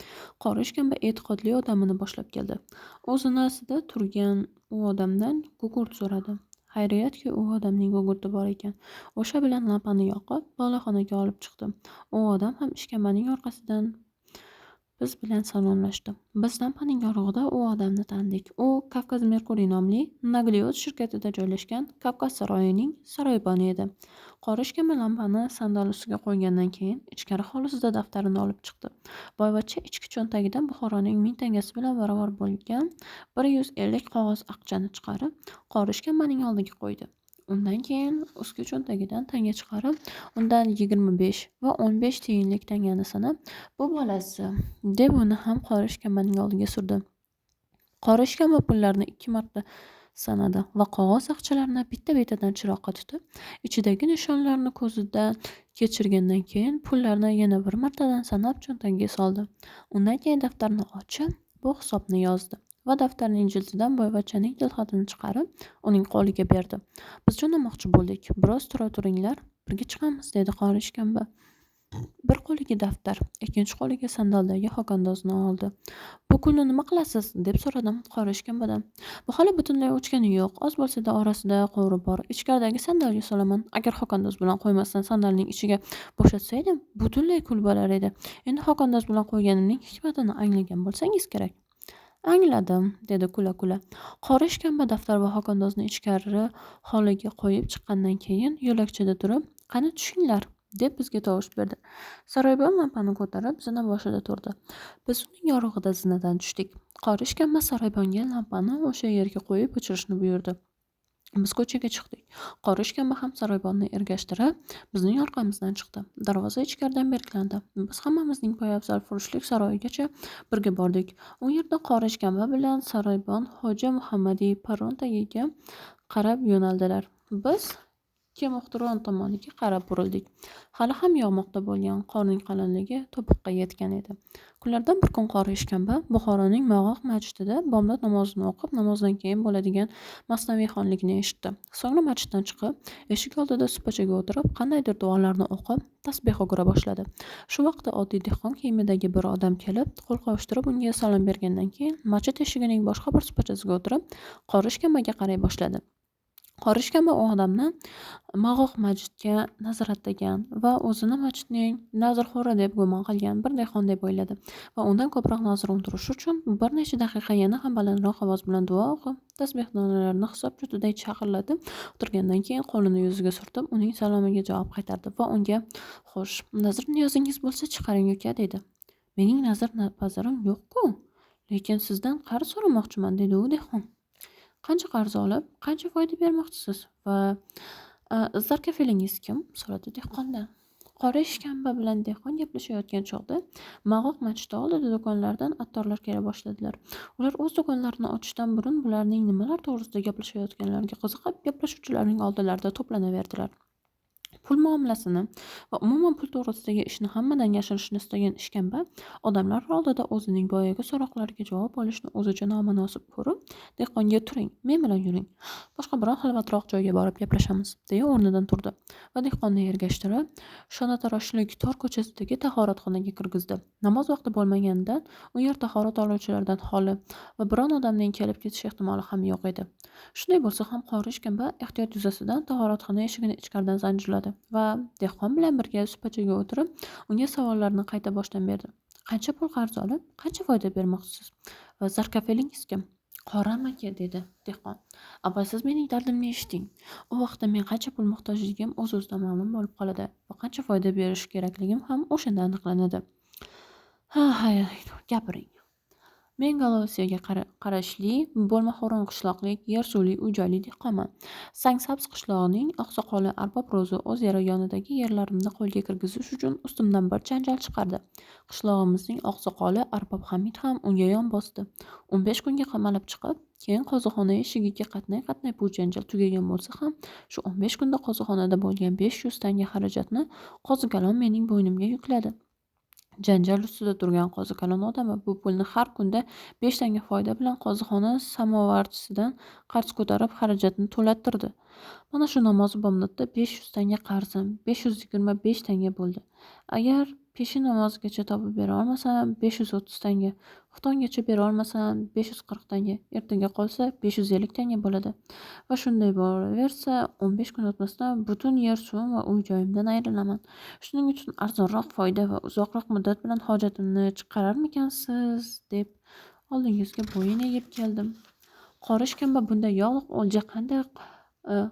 qori ishkamba e'tiqodli odamini boshlab keldi. U zinasida turgan u odamdan gugurt so'radi. Xayriyatki, u odamning gugurti bor ekan. O'sha bilan lampani yoqib, boloxonaga olib chiqdim. U odam ham ishkambaning orqasidan biz bilan salomlashdi. Biz lampaning yorug'ida u odamni tanidik. U Kavkaz Merkuriy nomli nagliot shirkatida joylashgan Kavkaz saroyining saroyboni edi. Qori ishkamba lampani sandal ustiga qo'ygandan keyin ichkari hovlisida daftarini olib chiqdi. Boyvachcha ichki cho'ntagidan Buxoroning 1000 tangasi bilan barobar bo'lgan 150 qog'oz aqchani chiqarib, qori ishkambaning oldiga qo'ydi. Undan keyin ustki cho'ntagidan tanga chiqarib, undan 25 va 15 tiyinlik tangani sanab, "Bu bolasi", deb uni ham qori ishkambaning oldiga surdi. Qori ishkamba pullarni 2 marta sanadi va qog'oz aqchalarni bitta-betidan chiroqqa tutib, ichidagi nishonlarni ko'zidan kechirgandan keyin pullarni yana bir martadan sanab cho'ntagiga soldi. Undan keyin daftarni ochib, bu hisobni yozdi va daftarning jildidan boyvachchaning tilxatini chiqarib, uning qo'liga berdi. Biz jo'namoqchi bo'ldik. "Biroz tura turinglar, birga chiqamiz", dedi qori ishkamba. Bir qo'liga daftar, ikkinchi qo'liga sandaldagi xokandozni oldi. "Bu kulni nima qilasiz?" deb so'radim qora "Bu hali butunlay o'chgani yo'q. Oz bo'lsa-da orasida qo'ri bor. Ichkaridagi sandalga solaman. Agar xokandoz bilan qo'ymasdan sandalning ichiga bo'shatsaydim, butunlay kul bo'lar edi. Endi xokandoz bilan qo'yganimning hikmatini anglagan bo'lsangiz kerak." "Angladim", dedi kula-kula. Qora ishkamba daftar va xokandozni ichkari hovliga qo'yib chiqqandan keyin yo'lakchada turib, "Qani tushinglar", deb bizga tovush berdi. Saroybon lampani ko'tarib zina boshida turdi. Biz uning yorug'ida zinadan tushdik. Qora ishkamba Saroybonga lampani o'sha yerga qo'yib o'chirishni buyurdi. Biz ko'chaga chiqdik. Qora ishkamba ham Saroybonni ergashtirib, bizning orqamizdan chiqdi. Darvoza ichkaridan berkilandi. Biz hammamizning poyabzal furushlik saroyigacha birga bordik. U yerda Qora ishkamba bilan Saroybon Xo'ja Muhammadiy perron tagiga qarab yo'naldilar. Biz Kemuxturon tomoniga qarab burildik. Hali ham yog'moqda bo'lgan qorning qalinligi to'piqqa yetgan edi. Kunlardan bir kun Qora ishkamba Buxoroning Mog'oq masjidida bomdod namozini o'qib, namozdan keyin bo'ladigan masnaviyxonlikni eshitdi. So'ngra masjiddan chiqib, eshik oldida supachaga o'tirib, qandaydir duolarni o'qib, tasbeh o'qira boshladi. Shu vaqtda oddiy dehqon kiyimidagi bir odam kelib, qo'l qovushtirib unga salom bergandan keyin masjid eshigining boshqa bir supachasiga o'tirib, Qora ishkambaga qaray boshladi. Qora ishkamba u odamni Mag'oq masjidga nazoratdagan va o'zini masjidning nazrxo'ri deb gumon qilgan bir dehqon deb o'yladi va undan ko'proq nazr untirish uchun bir necha daqiqa yana ham balandroq ovoz bilan duo o'qib, tasbeh donalarini hisob chutiday chaqirlatib o'tirgandan keyin qo'lini yuziga surtib, uning salomiga javob qaytardi va unga "Xo'sh, nazr niyozingiz bo'lsa chiqaring uka", dedi. "Mening nazr-pazarim yo'q-ku, lekin sizdan qarz so'ramoqchiman", dedi u dehqon. "Qancha qarz olib, qancha foyda bermoqchisiz va zarkafelingiz kim?" so'radi dehqondan. Qora ishkamba bilan dehqon gaplashayotgan chog'da Mag'oq masjidi oldida do'konlardan attorlar kela boshladilar. Ular o'z do'konlarini ochishdan burun bularning nimalar to'g'risida gaplashayotganlariga qiziqib, gaplashuvchilarning oldilarida to'planaverdilar. Pul muomalasini va umuman pul to'g'risidagi ishni hammadan yashirishni istagan ishkamba odamlar oldida o'zining boyagi so'roqlariga javob olishni o'zicha nomunosib ko'rib, dehqonga "Turing, men bilan yuring. Boshqa biron xilvatroq joyga borib gaplashamiz", deya o'rnidan turdi va dehqonni ergashtirib, Shonataroshilik tor ko'chasidagi tahoratxonaga kirgizdi. Namoz vaqti bo'lmaganidan u yer tahorat oluvchilardan xoli va biron odamning kelib ketish ehtimoli ham yo'q edi. Shunday bo'lsa ham Qora ishkamba ehtiyot yuzasidan tahoratxona eshigini ichkaridan zanjirladi va dehqon bilan birga supachaga o'tirib, unga savollarni qayta boshdan berdi. "Qancha pul qarz olib, qancha foyda bermoqchisiz va zarkafelingiz kim?" "Qora amaki", dedi dehqon. "Avval siz mening dardimni eshiting. U vaqtda men qancha pul muhtojligim o'z-o'zidan ma'lum bo'lib qoladi va qancha foyda berish kerakligim ham o'shanda aniqlanadi." "Ha, gapiring." Men Galosiyaga qarashli Bo'lmaxo'ron qishloqlik yer-suvli uy-joyli dehqonman. Sangsabz qishlog'ining oqsoqoli Arbob Ro'zi o'z yonidagi yerlarimni qo'lga kirgizish uchun ustimdan bir janjal chiqardi. Qishlog'imizning oqsoqoli Arbob Hamid ham unga yon bosdi. 15 kunga qamalib chiqib, keyin qo'zixona eshigiga qatnay-qatnay bu janjal tugagan bo'lsa ham, shu 15 kunda qo'zixonada bo'lgan 500 tanga xarajatni qozikalon mening bo'ynimga yukladi. Janjal ustida turgan qozikalon odami bu pulni har kunda 5 tanga foyda bilan qozixona samovarchisidan qarz ko'tarib xarajatni to'lattirdi. Mana shu namozi bomdodda 500 tanga qarzim 525 tanga bo'ldi. Agar peshin namozigacha topib bera olmasam 530 tanga, xuftongacha bera olmasam 540 tanga, ertaga qolsa 550 tanga bo'ladi. Va shunday boraversa 15 kun o'tmasdan butun yer suvim va uy joyimdan ayrilaman. Shuning uchun arzonroq foyda va uzoqroq muddat bilan hojatimni chiqararmikansiz, deb oldingizga bo'yin egib keldim. Qora ishkamba bunday yog'liq o'lja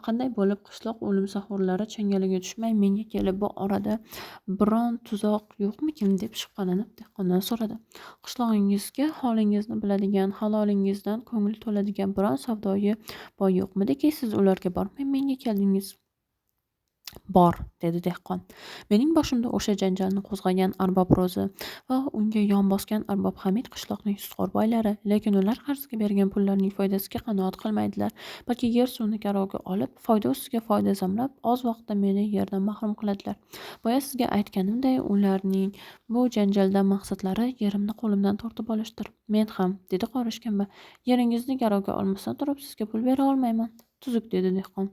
qanday bo'lib qishloq o'limsahurlari changaliga tushmay menga kelib bu orada biron tuzoq yo'qmikin, deb shubhalanib dehqondan so'radi. Qishlog'ingizga holingizni biladigan, halolingizdan ko'ngli to'ladigan biron savdoyi boy yo'qmidiki, siz ularga bormay menga keldingiz? Bor, dedi dehqon. Mening boshimda o'sha janjalni qo'zg'agan Arbob Ro'zi va unga yon bosgan Arbob Hamid qishloqning sutxo'r boylari, lekin ular qarzga bergan pullarning foydasiga qanoat qilmaydilar, balki yer suvni garovga olib, foyda ustiga foyda zamlab, oz vaqtda meni yerdan mahrum qiladilar. Boya sizga aytganimday, ularning bu janjaldan maqsadlari yerimni qo'limdan tortib olishdir. Men ham, dedi Qora ishkamba, yeringizni garovga olmasdan turib sizga pul bera olmayman. Tuzuk, dedi dehqon.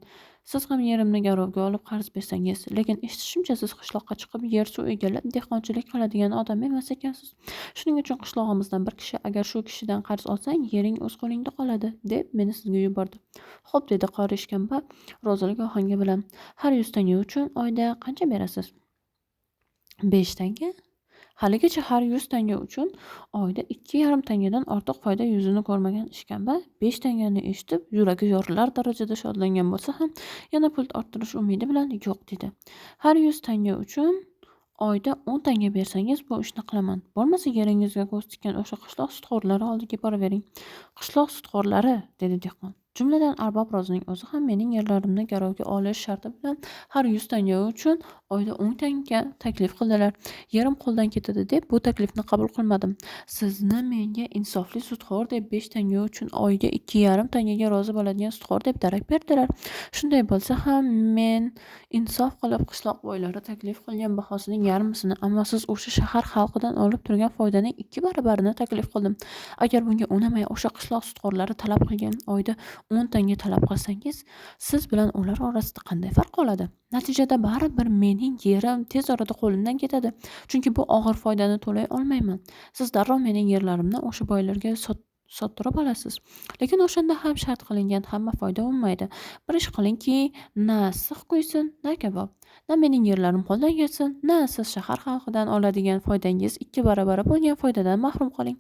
Siz ham yerimni garovga olib qarz bersangiz, lekin eshitishimcha siz qishloqqa chiqib yer suv egallab dehqonchilik qiladigan odam emas ekansiz. Shuning uchun qishlog'imizdan bir kishi agar shu kishidan qarz olsang, yering o'z qo'lingda qoladi, deb meni sizga yubordi. Xo'p, dedi qori ishkamba rozilik ohangi bilan. Har 100 tanga uchun oyda qancha berasiz? 5 tanga. Haligacha har 100 tanga uchun oyda 2,5 tangadan ortiq foyda yuzini ko'rmagan ishkamba 5 tangani eshitib yuragi yorilar darajada shodlangan bo'lsa ham yana pul orttirish umidi bilan yo'q dedi. Har 100 tanga uchun oyda 10 tanga bersangiz bu ishni qilaman. Bo'lmasa yeringizga ko'z tikkan o'sha qishloq sutxo'rlari oldiga boravering. Qishloq sutxo'rlari, dedi dehqon. Jumladan arbob rozining o'zi ham mening yerlarimni garovga olish sharti bilan har 100 tanga uchun oyda 10 tanga taklif qildilar. Yerim qo'ldan ketadi deb bu taklifni qabul qilmadim. Sizni menga insofli sudxo'r deb 5 tanga uchun oyga 2,5 tangaga rozi bo'ladigan sudxo'r deb darak berdilar. Shunday bo'lsa ham men insof qilib qishloq boylari taklif qilgan bahosining yarmisini, ammo siz o'sha shahar xalqidan olib turgan foydaning 2 barabarini taklif qildim. Agar bunga unamay o'sha qishloq sudxo'rlari talab qilgan oyda 10 tanga talab qilsangiz, siz bilan ular orasida qanday farq qoladi? Natijada baribir mening yerim tez orada qo'limdan ketadi. Chunki bu og'ir foydani to'lay olmayman. Siz darrov mening yerlarimni o'sha boylarga sottirib olasiz. Lekin o'shanda ham shart qilingan hamma foyda unmaydi. Bir ish qilingki, na issiq quysin, na kabob. Na mening yerlarim qo'ldan ketsin, na siz shahar xalqidan oladigan foydangiz 2 barabari bo'lgan foydadan mahrum qoling.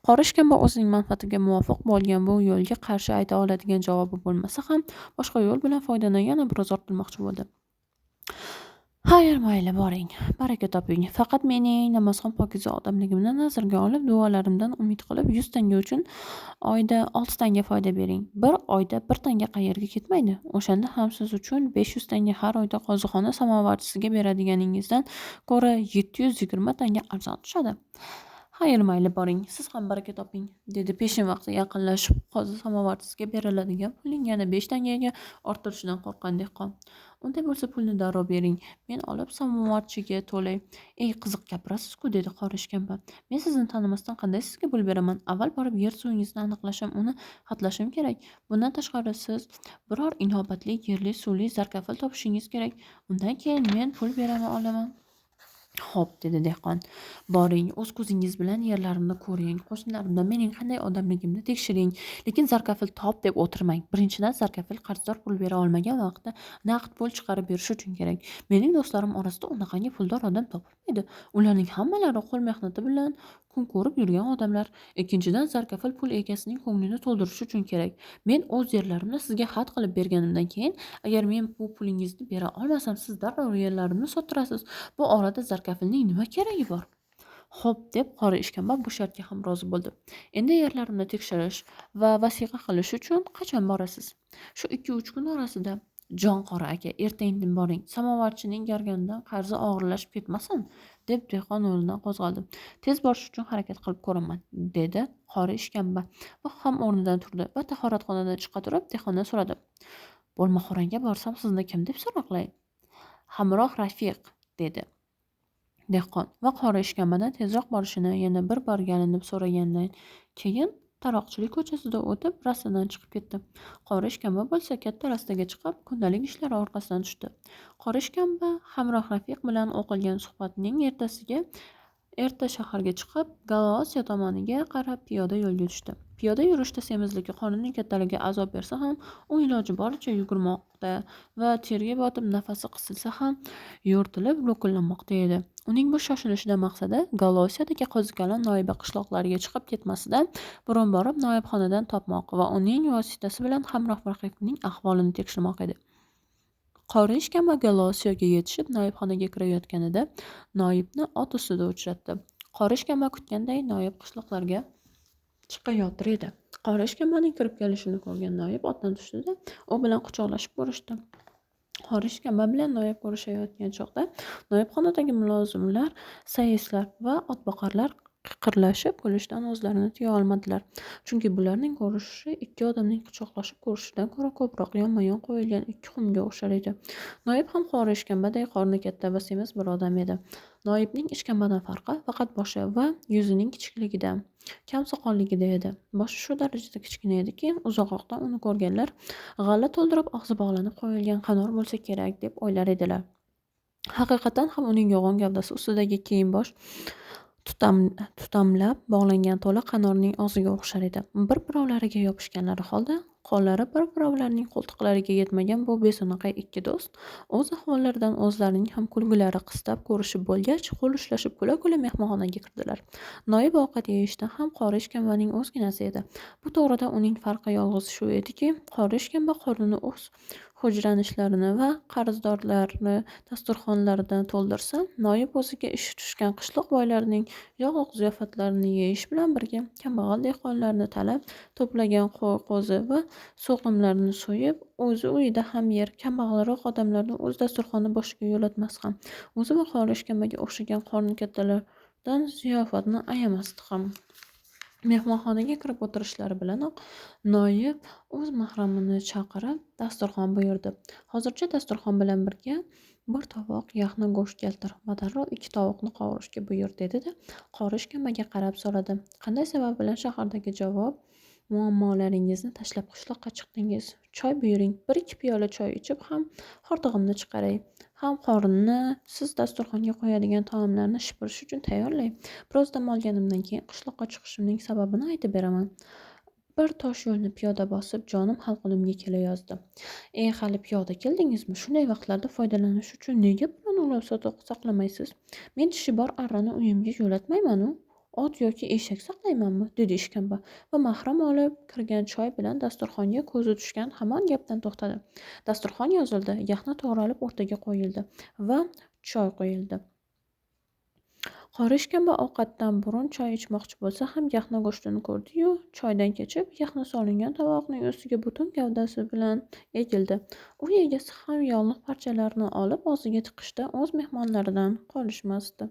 Qori ishkamba o'zining manfaatiga muvofiq bo'lgan bu yo'lga qarshi ayta oladigan javobi bo'lmasa ham, boshqa yo'l bilan foydani yana biroz orttirmoqchi bo'ldi. Xayr, mayli, boring, baraka toping. Faqat mening namozxon pokiza odamligimni nazarga olib, duolarimdan umid qilib 100 tanga uchun oyda 6 tanga foyda bering. Bir oyda 1 tanga qayerga ketmaydi. O'shanda ham siz uchun 500 tanga har oyda qozixona samovarchisiga beradiganingizdan ko'ra 720 tanga arzon tushadi. Xayr, mayli, boring, siz ham baraka toping, dedi peshin vaqti yaqinlashib qozi samovarchisiga beriladigan pulning yana 5 tangaga orttirishidan qo'rqqan dehqon. Unday bo'lsa pulni darrov bering, men olib samovarchiga to'lay. Ey, qiziq gapirasiz-ku, dedi qori ishkamba. Men sizni tanimasdan qanday sizga pul beraman? Avval borib yer suvingizni aniqlashim, uni xatlashim kerak. Bundan tashqari siz biror inobatli yerli suvli zarkafil topishingiz kerak. Undan keyin men pul olaman. Xo'p, dedi dehqon. Boring, o'z ko'zingiz bilan yerlarimni ko'ring, qo'shnilarimdan mening qanday odamligimni tekshiring, lekin zarkafil top deb o'tirmang. Birinchidan, zarkafil qarzdor pul bera olmagan vaqtda naqd pul chiqarib berish uchun kerak. Mening do'stlarim orasida unaqangi puldor odam topilmaydi. Ularning hammalari qo'l mehnati bilan kun ko'rib yurgan odamlar. Ikkinchidan, zarkafil pul egasining ko'nglini to'ldirish uchun kerak. Men o'z yerlarimni sizga xat qilib berganimdan keyin, agar men bu pulingizni bera olmasam, siz darrov yerlarimni sottirasiz. Bu orada zarkafilning nima keragi bor? Xo'p, deb qori ishkamba bu shartga ham rozi bo'ldi. Endi yerlarimni tekshirish va vasiqa qilish uchun qachon borasiz? Shu 2-3 kun orasida. Jon qori aka, erta-indin boring. Samovarchining garganidan qarzi og'irlashib ketmasin, deb dehqon o'rnidan qo'zg'aldi. Tez borish uchun harakat qilib ko'raman, dedi qori ishkamba. Va ham o'rnidan turdi va tahoratxonadan chiqa turib dehqondan so'radi. Bo'lmaxo'ranga borsam sizni kim deb so'roqlay? Hamroh Rafiq, dedi dehqon va qori ishkambadan tezroq borishini yana bir bor yalinib so'ragandan keyin Taroqchilik ko'chasida o'tib rastadan chiqib ketdi. Qori ishkamba bo'lsa katta rastaga chiqib kundalik ishlari orqasidan tushdi. Qori ishkamba hamroh Rafiq bilan o'qilgan suhbatning erta shaharga chiqib Galaosiyo tomoniga qarab piyoda yo'lga tushdi. Piyoda yurishda semizligi qonining kattaligi azob bersa ham u iloji boricha yugurmoqda va terga botib nafasi qisilsa ham yo'rtilib lo'qillanmoqda edi. Uning bu shoshilishidan maqsadi Galaosiyodagi qo'zikalon noiba qishloqlariga chiqib ketmasidan burun borib noibxonadan topmoq va uning vositasi bilan hamroh Rafiqning ahvolini tekshirmoq edi. Qori ishkamba Galaosiyoga yetishib noibxonaga kirayotganida noibni ot ustida uchratdi. Qori ishkamba kutganday noib qishloqlarga chiqayotir edi. Qori ishkambaning kirib kelishini ko'rgan noib otdan tushdi-da, u bilan quchoqlashib ko'rishdi. Qori ishkamba bilan noib ko'rishayotgan chog'da noibxonadagi mulozimlar, sayislar va otboqarlar qiqirlashib kulishdan o'zlarini tiya olmadilar. Chunki bularning ko'rishi ikki odamning quchoqlashib ko'rishidan ko'ra ko'proq yonma-yon qo'yilgan ikki xumga o'xshar edi. Noib ham qori ishkambaday qorni katta va semiz bir odam edi. Noibning ishkambadan farqi faqat boshi va yuzining kichikligida, kam soqolligida edi. Boshi shu darajada kichkina ediki, uzoqroqdan uni ko'rganlar g'alla to'ldirib og'zi bog'lanib qo'yilgan qanor bo'lsa kerak deb o'ylar edilar. Haqiqatan ham uning yo'g'on gavdasi ustidagi kiyim-bosh tutamlab bog'langan to'la qanorning og'ziga o'xshar edi. Bir-birovlariga yopishganlari holda qo'llari bir-birovlarining qo'ltiqlariga yetmagan bu beso'naqay ikki do'st o'z ahvollaridan o'zlarining ham kulgilari qistab ko'rishib bo'lgach, qo'l ushlashib kula-kula mehmonxonaga kirdilar. Noib ovqat yeyishda ham qori ishkambaning o'zginasi edi. Bu to'g'rida uning farqi yolg'iz shu ediki, qori ishkamba qornini o'z hujranishlarini va qarzdorlarni dasturxonlaridan to'ldirsa, Noib o'ziga ishi tushgan qishloq boylarining yog'oq ziyofatlarini yeyish bilan birga kambag'al dehqonlarni talab to'plagan qo'y-qo'zi va so'qimlarni so'yib, o'zi uyida ham yer, kambag'alroq odamlarni o'z dasturxoni boshiga yo'latmas ham. O'zi va qori ishkambaga o'xshagan qorni kattalardan ziyofatni ayamasdi ham. Mehmonxonaga kirib o'tirishlari bilanoq Noib o'z mahramini chaqirib dasturxon buyurdi. Hozircha dasturxon bilan birga bir tovoq yaxna go'sht keltir va darrov ikki tovuqni qovurishga buyur, dedi-da qori ishkambaga qarab so'radi. Qanday sabab bilan shahardagi javob muammolaringizni tashlab qishloqqa chiqdingiz? Choy buyuring. Bir ikki piyola choy ichib ham hordig'imni chiqaray, ham qorinni siz dasturxonga qo'yadigan taomlarni shipirish uchun tayyorlay. Biroz dam olganimdan keyin qishloqqa chiqishimning sababini aytib beraman. Bir tosh yo'lni piyoda bosib jonim halqumimga kelayozdi. Hali piyoda keldingizmi? Shunday vaqtlarda foydalanish uchun nega biron ulov saqlamaysiz? Men tishi bor arrani uyimga yo'latmayman-u. Ot yoki eshak saqlaymanmi? Dedi ishkamba va mahram olib kirgan choy bilan dasturxonga ko'zi tushgan hamon gapdan to'xtadi. Dasturxon yozildi, yaxna to'g'ralib o'rtaga qo'yildi va choy qo'yildi. Qori ishkamba ovqatdan burun choy ichmoqchi bo'lsa ham yaxna go'shtini ko'rdi-yu, choydan kechib, yaxna solingan tovoqning ustiga butun gavdasi bilan egildi. U egasi ham yog'liq parchalarni olib og'ziga tiqishda o'z mehmonlaridan qolishmasdi.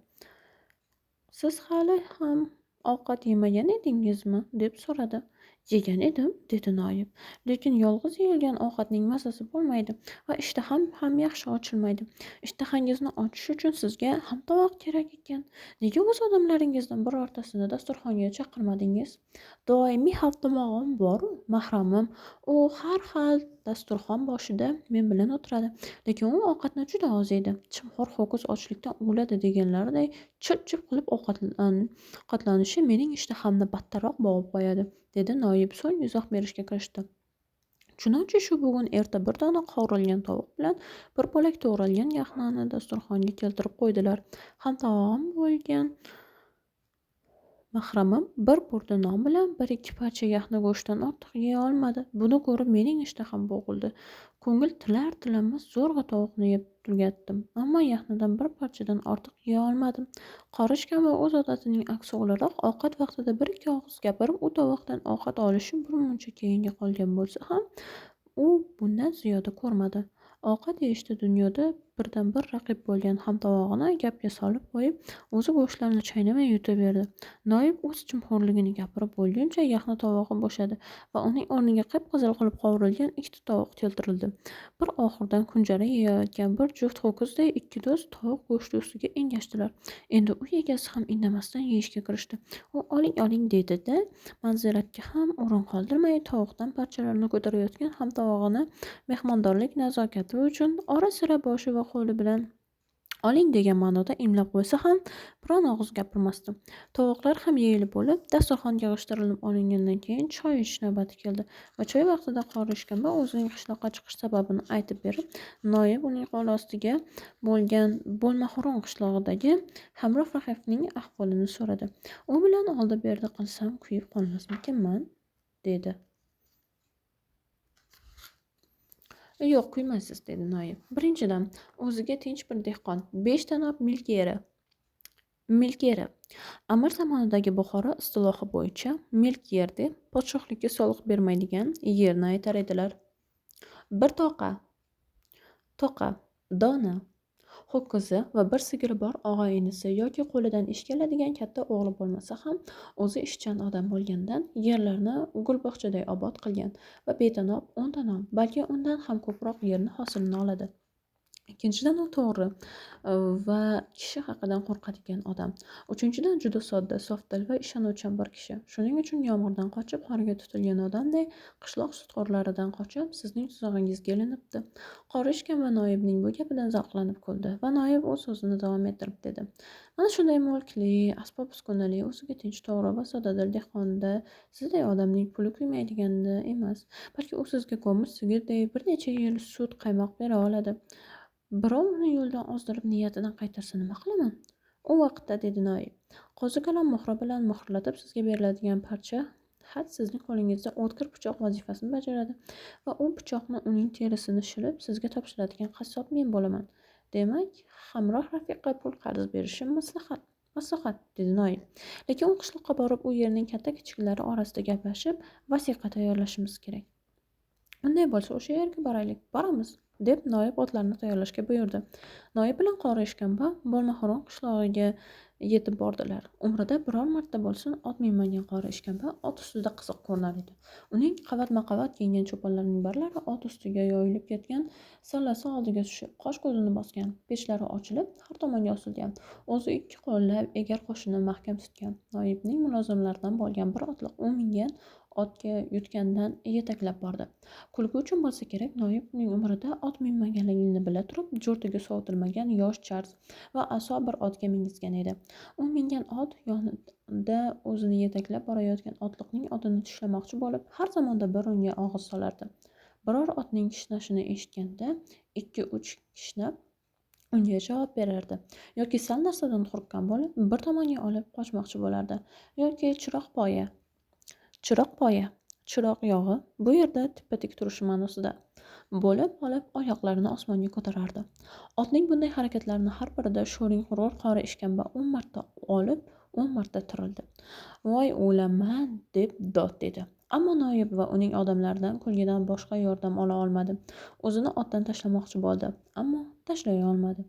Siz hali ham ovqat yemagan edingizmi? Deb so'radi. Yegan edim, dedi Noib. Lekin yolg'iz yeyilgan ovqatning mazasi bo'lmaydi va ishtaham ham yaxshi ochilmaydi. Ishtahangizni ochish uchun sizga ham tovoq kerak ekan. Nega o'z odamlaringizdan birortasini dasturxonga chaqirmadingiz? Doimiy haftamog'im bor-u, mahramim. U har xil dasturxon boshida men bilan o'tiradi. Lekin u ovqatni juda oz yeydi. Chimxo'r ho'kiz ochlikdan o'ladi deganlariday chip-chip qilib ovqatlanishi mening ishtahamni battarroq bo'g'ib qo'yadi, dedi Noib so'ng izoh berishga kirishdi. Chunonchi shu bugun erta bir dona qovurilgan tovuq bilan bir bo'lak to'g'ralgan yaxnani dasturxonga keltirib qo'ydilar. Ham tovog'im bo'lgan mahramim bir burda non bilan bir ikki parcha yaxna go'shtdan ortiq yeya olmadi. Buni ko'rib mening ishtaham bo'g'ildi. Ko'ngil tilar-tilamas zo'rg'a tovuqni yeb tugatdim, ammo yaxnadan bir parchadan ortiq yeya olmadim. Qori ishkamba o'z odatining aksi o'laroq ovqat vaqtida bir ikki og'iz gapirib, u tovoqdan ovqat olishi birmuncha keyinga qolgan bo'lsa ham, u bundan ziyoda ko'rmadi. Ovqat yeyishda dunyoda birdan bir raqib bo'lgan hamtovog'ini gapga solib qo'yib, o'zi go'shtlarni chaynamay yutaverdi. Noib o'z chimxo'rligini gapirib bo'lguncha yaxna tovog'i bo'shadi va uning o'rniga qip-qizil qilib qovurilgan ikkita tovuq keltirildi. Bir oxirdan kunjara yeyayotgan bir juft ho'kizday ikki do'st tovuq go'shti ustiga engashdilar. Endi uy egasi ham indamasdan yeyishga kirishdi. U oling dedi-da, manziratga ham o'rin qoldirmay tovuqdan parchalarni ko'tarayotgan hamtovog'ini mehmondorlik nazokati uchun ora-sira boshi va qo'li bilan oling degan ma'noda imlab qo'ysa ham biron og'iz gapirmasdi. Tovuqlar ham yeyilib bo'lib, dasturxonga g'ishtirilib olingandan keyin choy ichish navbati keldi va choy vaqtida qori ishkamba o'zining qishloqqa chiqish sababini aytib berib, Noib uning qo'l ostiga bo'lgan Bo'lmaxo'ron qishlog'idagi Hamroh Rahimning ahvolini so'radi. U bilan oldi-berdi qilsam kuyib qolmasmikinman, dedi. Yo'q, kuymaysiz, dedi Noib. Birinchidan, o'ziga tinch bir dehqon, 5 tanob milk yeri. Amir zamonidagi Buxoro istilohi bo'yicha milk yer deb podshohlikka soliq bermaydigan yerni aytar edilar. Bir toqa, dona, ho'kizi va bir sigiri bor og'a-inisi yoki qo'lidan ish keladigan katta o'g'li bo'lmasa ham o'zi ishchan odam bo'lganidan yerlarni gulbog'chaday obod qilgan va betanob o'ndan balki undan ham ko'proq yerni hosilini oladi. Ikkinchidan, u to'g'ri va kishi haqidan qo'rqadigan odam. Uchinchidan, juda sodda, sofdil va ishonuvchan bir kishi. Shuning uchun yomg'irdan qochib qorga tutilgan odamday qishloq sutqorlaridan qochib sizning tuzog'ingizga ilinibdi. Qori eshkan va Noibning bu gapidan zavqlanib kuldi va Noib o'z so'zini davom ettirib dedi: mana shunday mulkli, asbob-uskunali, o'ziga tinch, to'g'ri va soddadil dehqonda sizday odamning puli kuymaydiganda emas, balki u sizga go'mish sigirday bir necha yil sut qaymoq bera oladi. Birov uni yo'ldan ozdirib niyatidan qaytarsa nima qilaman? U vaqtda, dedi Noib, qo'zi kalom muhri bilan muhrlatib sizga beriladigan parcha xat sizning qo'lingizda o'tkir pichoq vazifasini bajaradi va u pichoqni uning terisini shilib sizga topshiradigan qassob men bo'laman. Demak, hamroh rafiqqa pul qarz berishim maslahat, dedi Noib. Lekin u qishloqqa borib u yerning katta-kichiklari orasida gaplashib vasiqa tayyorlashimiz kerak. Unday bo'lsa o'sha yerga boraylik. Boramiz, deb Noib otlarni tayyorlashga buyurdi. Noib bilan Qori Eshkamba Bo'lmaxo'ron qishlog'iga yetib bordilar. Umrida biror marta bo'lsin ot minmagan Qori Eshkamba ot ustida qiziq ko'rinar edi. Uning qavatma-qavat kiyingan cho'ponlarning barlari ot ustiga yoyilib ketgan, sallasi oldiga tushib, qosh-ko'zini bosgan, pechlari ochilib, har tomonga osilgan. O'zi ikki qo'llab egar qo'shini mahkam tutgan. Noibning mulozimlaridan bo'lgan bir otliq u mingan otga yutgandan yetaklab bordi. Kulgi uchun bo'lsa kerak, Noib uning umrida ot minmaganligini bila turib, jo'rtiga sovutilmagan yosh charz va aso bir otga mingizgan edi. U mingan ot yonida o'zini yetaklab borayotgan otliqning otini tishlamoqchi bo'lib, har zamonda bir unga og'iz solardi. Biror otning kishnashini eshitganda 2-3 kishnab unga javob berardi, yoki sal narsadan qo'rqqan bo'lib, bir tomonga olib qochmoqchi bo'lardi, yoki chiroq yog'i bu yerda tippa-tik turishi ma'nosida bo'lib olib oyoqlarini osmonga ko'tarardi. Otning bunday harakatlarini har birida sho'ring g'urur Qori Eshkamba 10 marta olib, 10 marta tirildi. Voy o'laman, deb dod dedi. Ammo Noib va uning odamlaridan kulgidan boshqa yordam ola olmadi. O'zini otdan tashlamoqchi bo'ldi, ammo tashlay olmadi.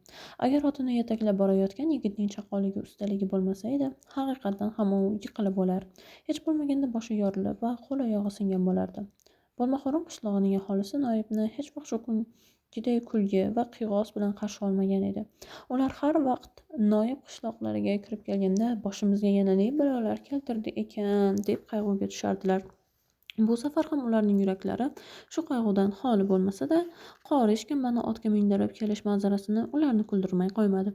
Agar otini yetaklab borayotgan yigitning chaqoligi ustaligi bo'lmasa edi, haqiqatan ham u yiqilib o'lar. Hech bo'lmaganda boshi yorilib va qo'l-oyog'i singan bo'lardi. Bo'lmaxo'ron qishlog'ining aholisi Noibni hech vaqt shu kungiday kulgi va qiyg'os bilan qarshi olmagan edi. Ular har vaqt Noib qishloqlariga kirib kelganda boshimizga yana ne balolar keltirdi ekan deb qayg'uga tushardilar. Bu safar ham ularning yuraklari shu qayg'udan xoli bo'lmasa-da, Qori Eshkambani otga mindirib kelish manzarasini ularni kuldirmay qo'ymadi.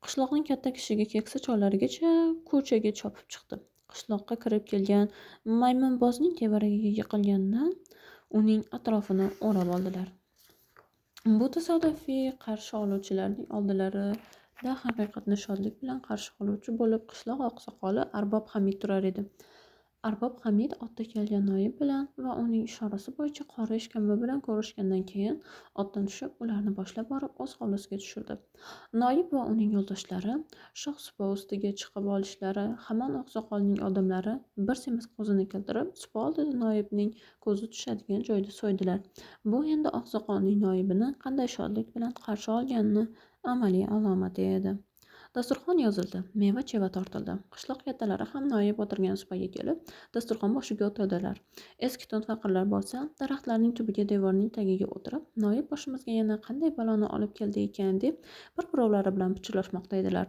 Qishloqning katta kishiga keksa chollarigacha ko'chaga chopib chiqdi. Qishloqqa kirib kelgan maymunbozning tevaragiga yiqilgandan uning atrofini o'rab oldilar. Bu tasodifiy qarshi oluvchilarning oldilarida haqiqatni shodlik bilan qarshi oluvchi bo'lib qishloq oqsoqoli Arbob Hamid turar edi. Arbob Hamid otda kelgan Noib bilan va uning ishorasi bo'yicha Qori Eshkamba bilan ko'rishgandan keyin otdan tushib, ularni boshlab borib o'z hovlisiga tushirdi. Noib va uning yo'ldoshlari shoh-supa ustiga chiqib olishlari, hamon oqsoqolning odamlari bir semiz qo'zini keltirib, supa oldida Noibning ko'zi tushadigan joyda so'ydilar. Bu endi oqsoqolning Noibini qanday shodlik bilan qarshi olganini amaliy alomati edi. Dasturxon yozildi, meva-cheva tortildi. Qishloq kattalari ham Noib o'tirgan supaga kelib, dasturxon boshiga o'tirdilar. Eski to'n faqirlar bo'lsa, daraxtlarning tubiga, devorning tagiga o'tirib, Noib boshimizga yana qanday baloni olib keldi ekan deb bir-birovlari bilan pichirlashmoqda edilar.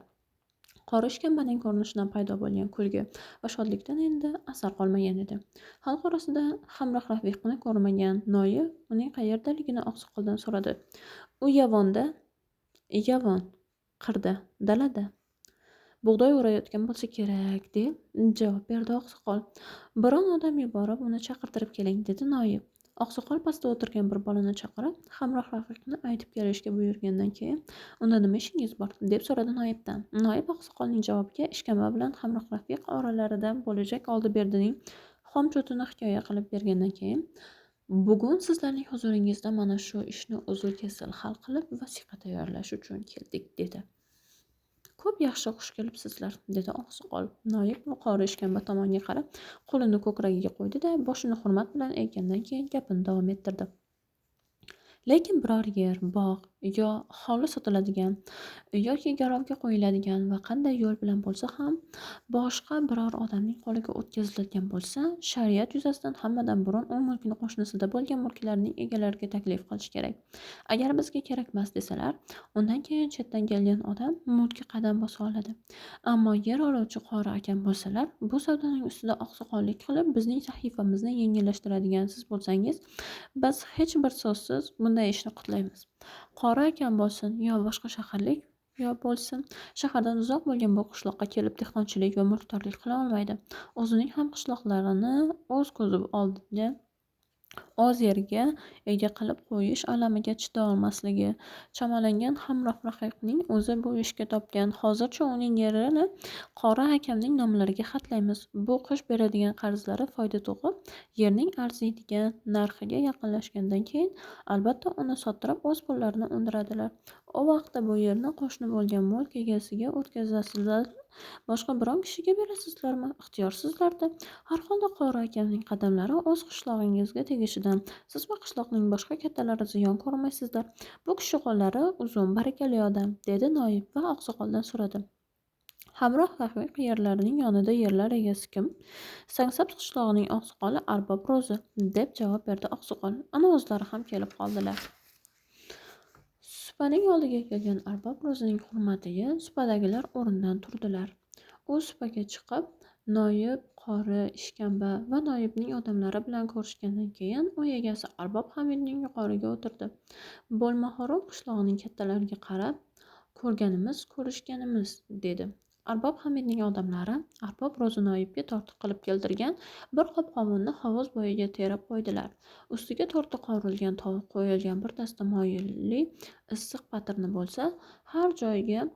Qori Eshkambaning ko'rinishidan paydo bo'lgan kulgi va shodlikdan endi asar qolmagan edi. Xalq orasida hamroh rafiqni ko'rmagan Noib uning qayerdaligini oqsoqoldan so'radi. U Yavon, qirda, dalada. Bug'doy o'rayotgan bo'lsa kerak, deb javob berdi oqsoqol. Biron odam yuborib uni chaqirtirib keling, dedi Noib. Oqsoqol pastda o'tirgan bir bolani chaqirib, hamroh rafiqni aytib kelishga buyurgandan keyin, unda nima ishingiz bor, deb so'radi Noibdan. Noib oqsoqolning javobiga Eshkamba bilan hamroh rafiq oralarida bo'lajak oldi-berdining xomchutini hikoya qilib bergandan keyin, bugun sizlarning huzuringizda mana shu ishni uzul-kesil hal qilib vasiqa tayyorlash uchun keldik, dedi. Ko'p yaxshi xush kelibsizlar, dedi oqsoqol. Noib va Qori Eshkamba tomonga qarab, qo'lini ko'kragiga qo'ydi-da, boshini hurmat bilan eggandan keyin gapini davom ettirdi. Lekin biror yer, bog' yo hovli sotiladigan yoki garovga qo'yiladigan va qanday yo'l bilan bo'lsa ham boshqa biror odamning qo'liga o'tkaziladigan bo'lsa, shariat yuzasidan hammadan burun u mulkni qo'shnisida bo'lgan mulklarning egalariga taklif qilish kerak. Agar bizga kerakmas desalar, undan keyin chetdan kelgan odam mulkka qadam bosa oladi. Ammo yer oluvchi qori akam bo'lsalar, bu savdoning ustida oqsoqollik qilib, bizning sahifamizni yengillashtiradigan siz bo'lsangiz, biz hech bir so'zsiz bunday ishni qutlaymiz. Qori akam bo'lsin yo boshqa shaharlik yo bo'lsin, shahardan uzoq bo'lgan bu qishloqqa kelib dehqonchilik va mulkdorlik qila olmaydi. O'zining ham qishloqlarini o'z ko'zi oldida oz yerga ega qilib qo'yish alamiga chidolmasligi, chamalangan hamroh raqiqning o'zi bu ishga topgan. Hozircha uning yerini Qori akamning nomlariga xatlaymiz. Bu qish beradigan qarzlari foyda tug'ib, yerning arziydigan narxiga yaqinlashgandan keyin albatta uni sottirib o'z pullarini undiradilar. U vaqtda bu yerni qo'shni bo'lgan mulk egasiga o'tkazasizlar. Boshqa biron kishiga berasizlarmi? Ixtiyorsizlarda. Har holda Qori akamning qadamlari o'z qishlog'ingizga tegishidan siz va qishloqning boshqa kattalari ziyon ko'rmaysizlar. Bu kishi qo'llari uzun, barakali odam, dedi noib va oqsoqoldan so'radi. Hamroh rafiq yerlarining yonida yerlar egasi kim? Sangsab qishlog'ining oqsoqoli arbob ro'zi, deb javob berdi oqsoqol. Ana o'zlari ham kelib qoldilar. Supaning oldiga kelgan arbob ro'zining hurmatiga supadagilar o'rnidan turdilar. U supaga chiqib, noib, qori, ishkamba va noibning odamlari bilan ko'rishgandan keyin u egasi arbob Hamidning yuqoriga o'tirdi. Bo'lmaxo'rov qishlog'ining kattalariga qarab, ko'rganimiz, ko'rishganimiz, dedi. Arbob Hamidning odamlari arbob ro'zi noibga tortiq qilib keltirgan bir qop qovunni hovuz bo'yiga terib qo'ydilar. Ustiga to'rtta qovurilgan tovuq qo'yilgan bir dasta moyilli issiq patirni bo'lsa, har joyiga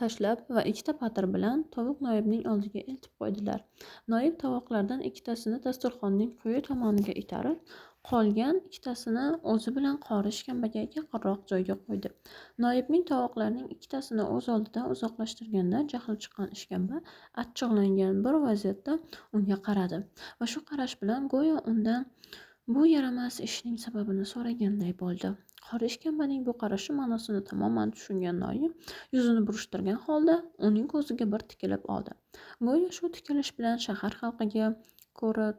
tashlab va ikkita patir bilan tovuq noibning oldiga eltib qo'ydilar. Noib tovuqlardan ikkitasini dasturxonning quyi tomoniga itarib, qolgan ikkitasini o'zi bilan Qori ishkambaga yaqinroq joyga qo'ydi. Noibning tovuqlarning ikkitasini o'z oldidan uzoqlashtirganda jahli chiqqan ishkamba achchiqlangan bir vaziyatda unga qaradi va shu qarash bilan go'yo undan bu yaramas ishning sababini so'raganday bo'ldi. Qori ishkambaning bu qarashi ma'nosini tamoman tushungan noib yuzini burishtirgan holda uning ko'ziga bir tikilib oldi. Go'yo shu tikilish bilan shahar xalqiga ko'ra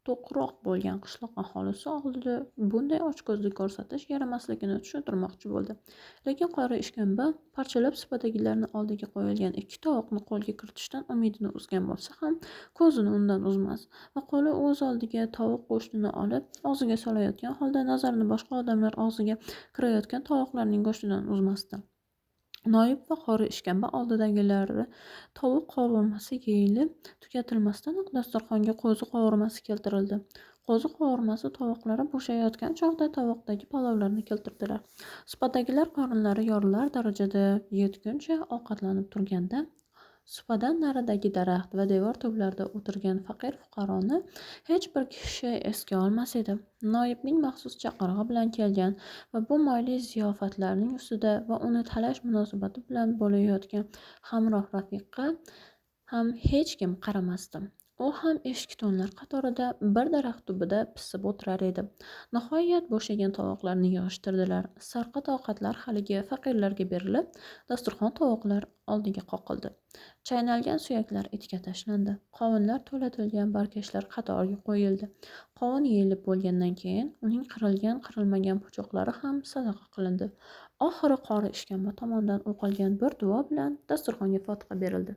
to'qroq bo'lgan qishloq aholisi oldida bunday ochko'zlik ko'rsatish yaramasligini tushuntirmoqchi bo'ldi. Lekin Qori ishkamba parchalab supadagilarni oldiga qo'yilgan ikki tovuqni qo'lga kiritishdan umidini uzgan bo'lsa ham ko'zini undan uzmas va qo'li o'z oldiga tovuq go'shtini olib og'ziga solayotgan holda nazarini boshqa odamlar og'ziga kirayotgan tovuqlarning go'shtidan uzmasdi. Noib va Qori ishkamba oldidagilari tovuq qovurmasi yeyilib tugatilmasdanoq dasturxonga qo'zi qovurmasi keltirildi. Qo'zi qovurmasi tovuqlari bo'shayotgan chog'da tovuqdagi palovlarni keltirdilar. Supadagilar qorinlari yorilar darajada yetguncha ovqatlanib turganda, supadan naridagi daraxt va devor tublarida o'tirgan faqir fuqaroni hech bir kishi esga olmas edi. Noibning maxsus chaqirig'i bilan kelgan va bu moyli ziyofatlarning ustida va uni talash munosabati bilan bo'layotgan hamroh rafiqqa ham hech kim qaramasdi. U ham eshik to'nlar qatorida bir daraxt tubida pisib o'tirar edi. Nihoyat bo'shagan tovuqlarni yig'ishtirdilar. Sarqa toqatlar haligi faqirlarga berilib, dasturxon tovuqlar oldiga qoqildi. Chaynalgan suyaklar itga tashlandi. Qovunlar to'latilgan barkashlar qatoriga qo'yildi. Qovun yeyilib bo'lgandan keyin uning qirilmagan puchoqlari ham sadaqa qilindi. Oxiri Qori ishkamba tomonidan o'qilgan bir duo bilan dasturxonga fotiha berildi.